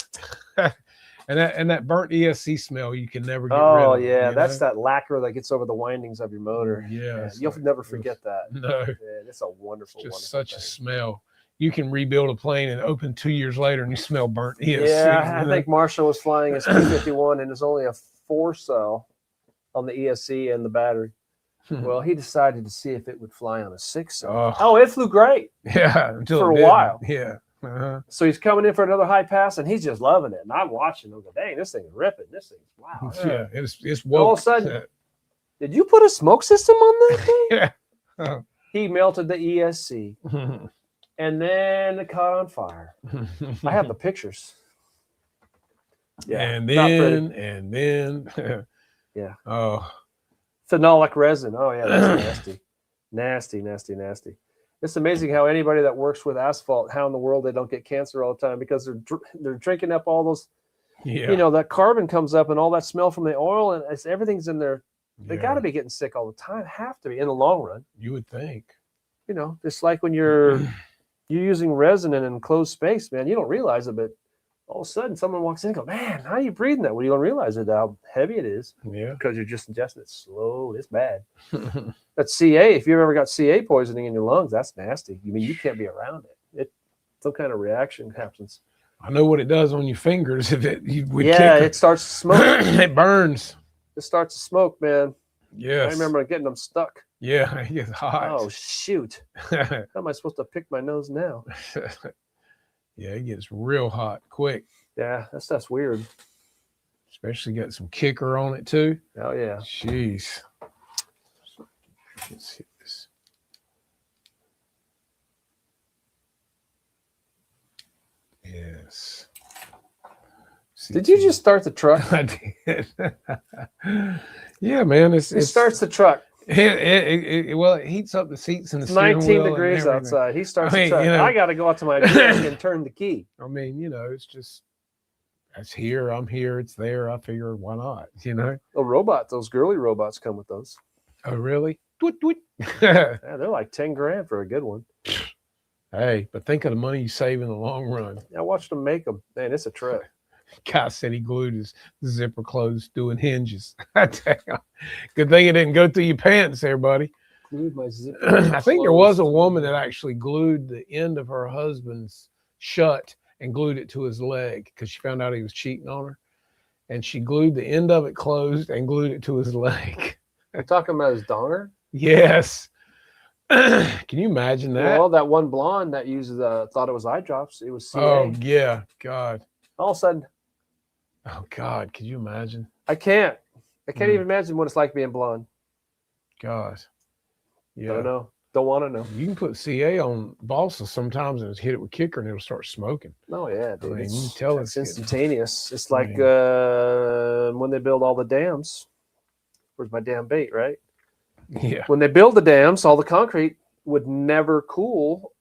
[SPEAKER 2] and that burnt ESC smell you can never get rid
[SPEAKER 1] Oh
[SPEAKER 2] of.
[SPEAKER 1] yeah,
[SPEAKER 2] you
[SPEAKER 1] that's
[SPEAKER 2] know?
[SPEAKER 1] that lacquer that gets over the windings of your motor.
[SPEAKER 2] Yeah. it's
[SPEAKER 1] You'll
[SPEAKER 2] like-
[SPEAKER 1] never forget that.
[SPEAKER 2] No.
[SPEAKER 1] Yeah, it's a wonderful,
[SPEAKER 2] Just
[SPEAKER 1] wonderful
[SPEAKER 2] such a
[SPEAKER 1] thing.
[SPEAKER 2] smell. You can rebuild a plane and open 2 years later and you smell burnt ESC.
[SPEAKER 1] Yeah, I
[SPEAKER 2] you know?
[SPEAKER 1] think Marshall was flying his P-51 and there's only a 4-cell on the ESC and the battery. Well, he decided to see if it would fly on a 6-cell.
[SPEAKER 2] Oh.
[SPEAKER 1] It flew great.
[SPEAKER 2] Yeah, until
[SPEAKER 1] For
[SPEAKER 2] it
[SPEAKER 1] a
[SPEAKER 2] didn't.
[SPEAKER 1] while.
[SPEAKER 2] Yeah. Uh-huh.
[SPEAKER 1] So he's coming in for another high pass and he's just loving it. And I'm watching him go, dang, this thing's ripping. This thing's wow.
[SPEAKER 2] Yeah, it's
[SPEAKER 1] All
[SPEAKER 2] woke.
[SPEAKER 1] of a sudden, did you put a smoke system on that thing?
[SPEAKER 2] Yeah.
[SPEAKER 1] He melted the ESC and then it caught on fire. I have the pictures. Yeah.
[SPEAKER 2] and
[SPEAKER 1] not pretty.
[SPEAKER 2] then
[SPEAKER 1] Yeah.
[SPEAKER 2] Oh,
[SPEAKER 1] Phenolic resin. Oh yeah, that's nasty. Nasty, nasty, nasty. It's amazing how anybody that works with asphalt, how in the world they don't get cancer all the time because they're drinking up all those,
[SPEAKER 2] yeah.
[SPEAKER 1] you know, that carbon comes up and all that smell from the oil and everything's in there. They
[SPEAKER 2] Yeah,
[SPEAKER 1] got to be getting sick all the time. Have to be in the long run.
[SPEAKER 2] You would think.
[SPEAKER 1] You know, just like when you're using resin in an enclosed space, man, you don't realize it, but all of a sudden someone walks in and goes, man, how are you breathing that? Well, you don't realize it, how heavy it is
[SPEAKER 2] Yeah.
[SPEAKER 1] because you're just ingesting it slow. It's bad. That's CA. If you've ever got CA poisoning in your lungs, that's nasty. I mean, you can't be around it. Some kind of reaction happens.
[SPEAKER 2] I know what it does on your fingers if it would
[SPEAKER 1] It starts to smoke.
[SPEAKER 2] it burns.
[SPEAKER 1] It starts to smoke, man.
[SPEAKER 2] Yes.
[SPEAKER 1] I remember getting them stuck.
[SPEAKER 2] Yeah, it gets hot.
[SPEAKER 1] Oh, shoot. How am I supposed to pick my nose now?
[SPEAKER 2] Yeah, it gets real hot quick.
[SPEAKER 1] Yeah, that's weird.
[SPEAKER 2] Especially got some kicker on it too.
[SPEAKER 1] Oh, yeah.
[SPEAKER 2] Jeez. Let's see this. Yes.
[SPEAKER 1] Did you just start the truck?
[SPEAKER 2] I did. Yeah, man.
[SPEAKER 1] It starts the truck.
[SPEAKER 2] Well, it heats up the seats and the
[SPEAKER 1] It's
[SPEAKER 2] steering
[SPEAKER 1] 19
[SPEAKER 2] wheel and
[SPEAKER 1] degrees
[SPEAKER 2] everything.
[SPEAKER 1] outside. He starts
[SPEAKER 2] I mean,
[SPEAKER 1] the truck.
[SPEAKER 2] you know.
[SPEAKER 1] I got to go out to my desk and turn the key.
[SPEAKER 2] I mean, you know, it's just that's here. I'm here. It's there. I figure why not? You know.
[SPEAKER 1] A robot, those girly robots come with those.
[SPEAKER 2] Oh, really? Tweet, tweet.
[SPEAKER 1] Yeah, they're like 10 grand for a good one.
[SPEAKER 2] Hey, but think of the money you save in the long run.
[SPEAKER 1] I watched them make them. Man, it's a trip.
[SPEAKER 2] Guy said he glued his zipper closed doing hinges. Good thing it didn't go through your pants there, buddy.
[SPEAKER 1] Glued my zip
[SPEAKER 2] I think there was a
[SPEAKER 1] closed.
[SPEAKER 2] woman that actually glued the end of her husband's shut and glued it to his leg because she found out he was cheating on her. And she glued the end of it closed and glued it to his leg.
[SPEAKER 1] You're talking about his donger?
[SPEAKER 2] Yes. Can you imagine that?
[SPEAKER 1] Well, that one blonde that uses thought it was eye drops. It was CA.
[SPEAKER 2] Oh, yeah. God.
[SPEAKER 1] All of a sudden,
[SPEAKER 2] Oh, God. Could you imagine?
[SPEAKER 1] I can't
[SPEAKER 2] Mm.
[SPEAKER 1] even imagine what it's like being blonde.
[SPEAKER 2] God. Yeah.
[SPEAKER 1] Don't know. Don't want to know.
[SPEAKER 2] You can put CA on balsa sometimes and hit it with kicker and it'll start smoking.
[SPEAKER 1] Oh yeah, dude.
[SPEAKER 2] mean,
[SPEAKER 1] it's,
[SPEAKER 2] you can tell
[SPEAKER 1] it's
[SPEAKER 2] it's getting-
[SPEAKER 1] instantaneous. It's
[SPEAKER 2] I
[SPEAKER 1] like
[SPEAKER 2] mean-
[SPEAKER 1] when they build all the dams. Where's my damn bait, right?
[SPEAKER 2] Yeah.
[SPEAKER 1] When they build the dams, all the concrete would never cool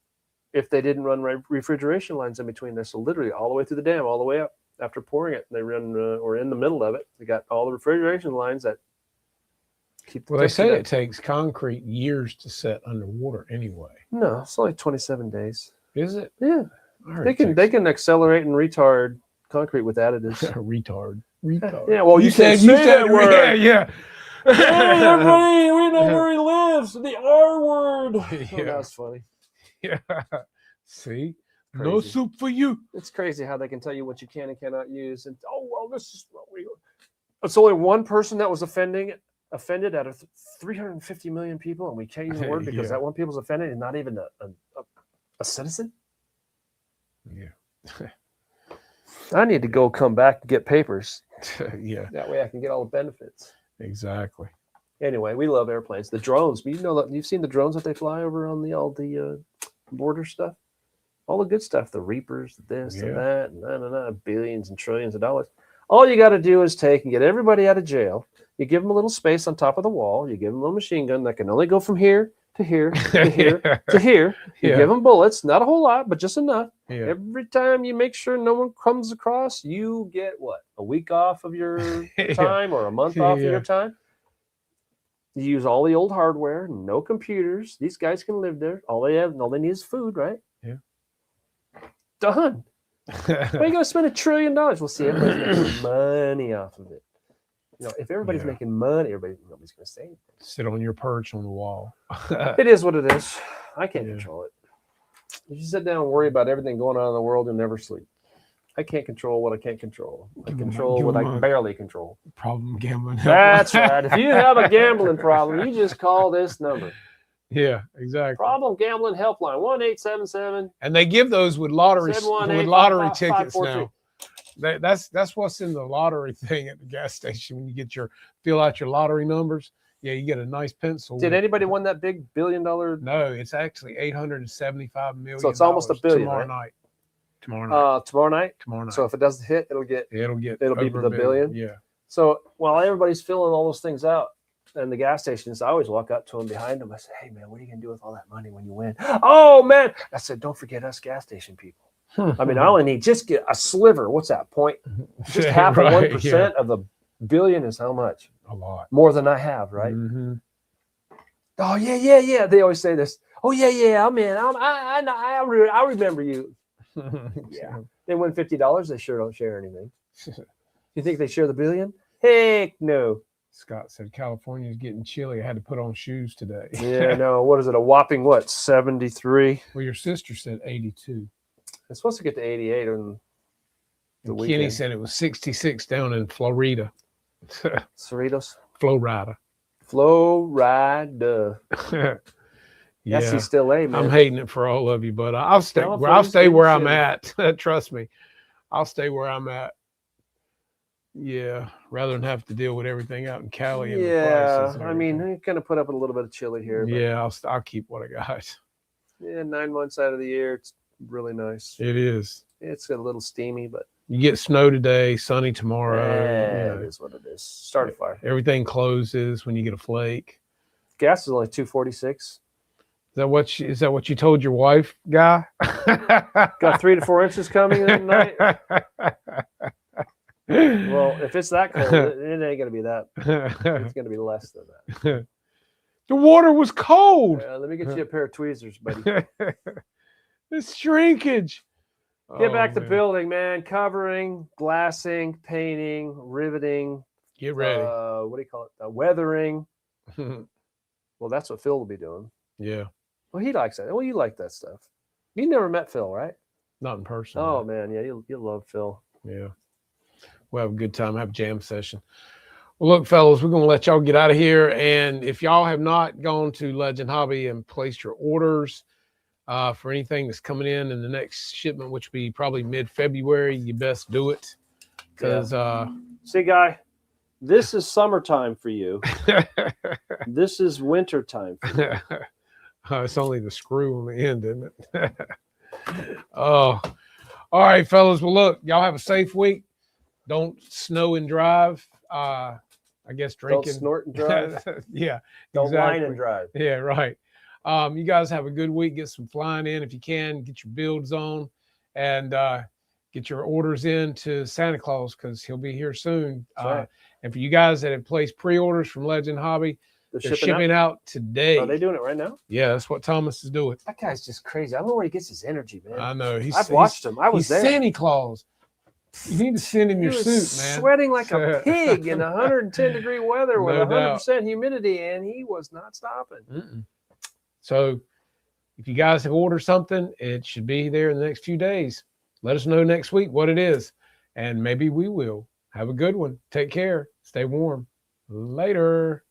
[SPEAKER 1] if they didn't run refrigeration lines in between there. So literally all the way through the dam, all the way up. After pouring it, they run or in the middle of it. They got all the refrigeration lines that keep. The
[SPEAKER 2] Well, they say
[SPEAKER 1] temperature
[SPEAKER 2] it takes concrete years to set underwater anyway.
[SPEAKER 1] down. No, it's only 27 days.
[SPEAKER 2] Is it?
[SPEAKER 1] Yeah,
[SPEAKER 2] I heard
[SPEAKER 1] they
[SPEAKER 2] it
[SPEAKER 1] can
[SPEAKER 2] takes-
[SPEAKER 1] accelerate and retard concrete with additives.
[SPEAKER 2] retard. Retard.
[SPEAKER 1] Yeah, well, you
[SPEAKER 2] said
[SPEAKER 1] can't say that word.
[SPEAKER 2] Yeah, yeah.
[SPEAKER 1] Hey, everybody, we know where he lives. The R word. Oh,
[SPEAKER 2] Yeah.
[SPEAKER 1] that's funny.
[SPEAKER 2] Yeah. See? No
[SPEAKER 1] Crazy.
[SPEAKER 2] soup for you.
[SPEAKER 1] It's crazy how they can tell you what you can and cannot use. And oh well, this is what we. It's only one person that was offended out of 350 million people, and we can't use the word because
[SPEAKER 2] Yeah.
[SPEAKER 1] that one people's offended and not even a citizen.
[SPEAKER 2] Yeah.
[SPEAKER 1] I need to come back to get papers.
[SPEAKER 2] Yeah,
[SPEAKER 1] That way I can get all the benefits.
[SPEAKER 2] exactly.
[SPEAKER 1] Anyway, we love airplanes. The drones, you know, you've seen the drones that they fly over on all the border stuff, all the good stuff, the Reapers, this and that, and billions and trillions of dollars. All you got to do is take and get everybody out of jail. You give them a little space on top of the wall. You give them a little machine gun that can only go from here to here to here to here. You give them bullets, not a whole lot, but just enough.
[SPEAKER 2] Yeah.
[SPEAKER 1] Every time you make sure no one comes across, you get what? A week off of your time or a month off of your time? You use all the old hardware, no computers. These guys can live there. All they need is food, right?
[SPEAKER 2] Yeah.
[SPEAKER 1] Done. Why are you going to spend $1 trillion? We'll see. Everybody's making money off of it. You know, if everybody's making money, nobody's going to say anything.
[SPEAKER 2] Sit on your perch on the wall.
[SPEAKER 1] It is what it is. I can't control it. If you sit down and worry about everything going on in the world, you'll never sleep. I can't control what I can't control. I control what I barely control.
[SPEAKER 2] Problem gambling.
[SPEAKER 1] That's right. If you have a gambling problem, you just call this number.
[SPEAKER 2] Yeah, exactly.
[SPEAKER 1] Problem gambling helpline 1-877.
[SPEAKER 2] And they give those with lottery tickets now. That's what's in the lottery thing at the gas station when you fill out your lottery numbers. Yeah, you get a nice pencil.
[SPEAKER 1] Did anybody win that big $1 billion?
[SPEAKER 2] No, it's actually $875 million.
[SPEAKER 1] So it's almost $1 billion
[SPEAKER 2] tomorrow
[SPEAKER 1] night.
[SPEAKER 2] Tomorrow night.
[SPEAKER 1] Tomorrow night.
[SPEAKER 2] Tomorrow night.
[SPEAKER 1] So if it doesn't hit, it'll be the billion.
[SPEAKER 2] Yeah.
[SPEAKER 1] So while everybody's filling all those things out in the gas stations, I always walk up to them behind them. I say, "Hey man, what are you gonna do with all that money when you win?" Oh man, I said, "Don't forget us gas station people." I mean, I only need just get a sliver. What's that point? Just half of 1% of the billion is how much?
[SPEAKER 2] A lot
[SPEAKER 1] more than I have, right?
[SPEAKER 2] Mm-hmm.
[SPEAKER 1] Oh yeah. They always say this. Oh yeah. I'm in. I remember you. Yeah. They win $50. They sure don't share anything. You think they share the billion? Heck no.
[SPEAKER 2] Scott said California's getting chilly. I had to put on shoes today.
[SPEAKER 1] Yeah, no. What is it? A whopping 73?
[SPEAKER 2] Well, your sister said 82.
[SPEAKER 1] It's supposed to get to 88 on the weekend.
[SPEAKER 2] Kenny said it was 66 down in Florida.
[SPEAKER 1] Cerritos?
[SPEAKER 2] Florida.
[SPEAKER 1] Yeah. Yes, he's still man.
[SPEAKER 2] I'm hating it for all of you, but I'll stay where I'm at. Trust me. I'll stay where I'm at. Yeah, rather than have to deal with everything out in Cali. And
[SPEAKER 1] I mean, you're gonna put up a little bit of chili here. But
[SPEAKER 2] yeah, I'll keep what I got.
[SPEAKER 1] Yeah, 9 months out of the year, it's really nice.
[SPEAKER 2] It is.
[SPEAKER 1] It's a little steamy, but
[SPEAKER 2] you get snow today, sunny tomorrow.
[SPEAKER 1] Yeah, it is what it is. Start a fire.
[SPEAKER 2] Everything closes when you get a flake.
[SPEAKER 1] Gas is only $2.46.
[SPEAKER 2] Is that what you told your wife, guy?
[SPEAKER 1] Got 3 to 4 inches coming in night. Well, if it's that cold, it ain't gonna be that. It's gonna be less than that.
[SPEAKER 2] The water was cold.
[SPEAKER 1] Let me get you a pair of tweezers, buddy.
[SPEAKER 2] It's shrinkage.
[SPEAKER 1] Get back to building, man. Covering, glassing, painting, riveting.
[SPEAKER 2] Get ready.
[SPEAKER 1] What do you call it? Weathering. Well, that's what Phil will be doing.
[SPEAKER 2] Yeah.
[SPEAKER 1] Well, he likes that. Well, you like that stuff. You never met Phil, right?
[SPEAKER 2] Not in person.
[SPEAKER 1] Oh, man. Yeah, you'll love Phil.
[SPEAKER 2] Yeah. We'll have a good time. Have a jam session. Well, look, fellas, we're going to let y'all get out of here. And if y'all have not gone to Legend Hobby and placed your orders for anything that's coming in the next shipment, which will be probably mid-February, you best do it. Because
[SPEAKER 1] see, Guy, this is summertime for you. This is winter time for you.
[SPEAKER 2] It's only the screw on the end, isn't it? Oh, all right, fellas. Well, look, y'all have a safe week. Don't snow and drive. I guess drinking.
[SPEAKER 1] Don't snort and drive.
[SPEAKER 2] Yeah.
[SPEAKER 1] Don't whine and drive.
[SPEAKER 2] Yeah, right. You guys have a good week. Get some flying in if you can. Get your builds on and get your orders in to Santa Claus because he'll be here soon.
[SPEAKER 1] Right.
[SPEAKER 2] And for you guys that have placed pre-orders from Legend Hobby, they're shipping out today.
[SPEAKER 1] Are they doing it right now?
[SPEAKER 2] Yeah, that's what Thomas is doing.
[SPEAKER 1] That guy's just crazy. I don't know where he gets his energy, man.
[SPEAKER 2] I know.
[SPEAKER 1] I've watched him. I was
[SPEAKER 2] he's
[SPEAKER 1] there.
[SPEAKER 2] Santa Claus. You need to send him your suit, man.
[SPEAKER 1] Sweating like a pig in 110-degree weather with 100% humidity, and he was not stopping.
[SPEAKER 2] Mm-mm. So if you guys have ordered something, it should be there in the next few days. Let us know next week what it is, and maybe we will. Have a good one. Take care. Stay warm. Later.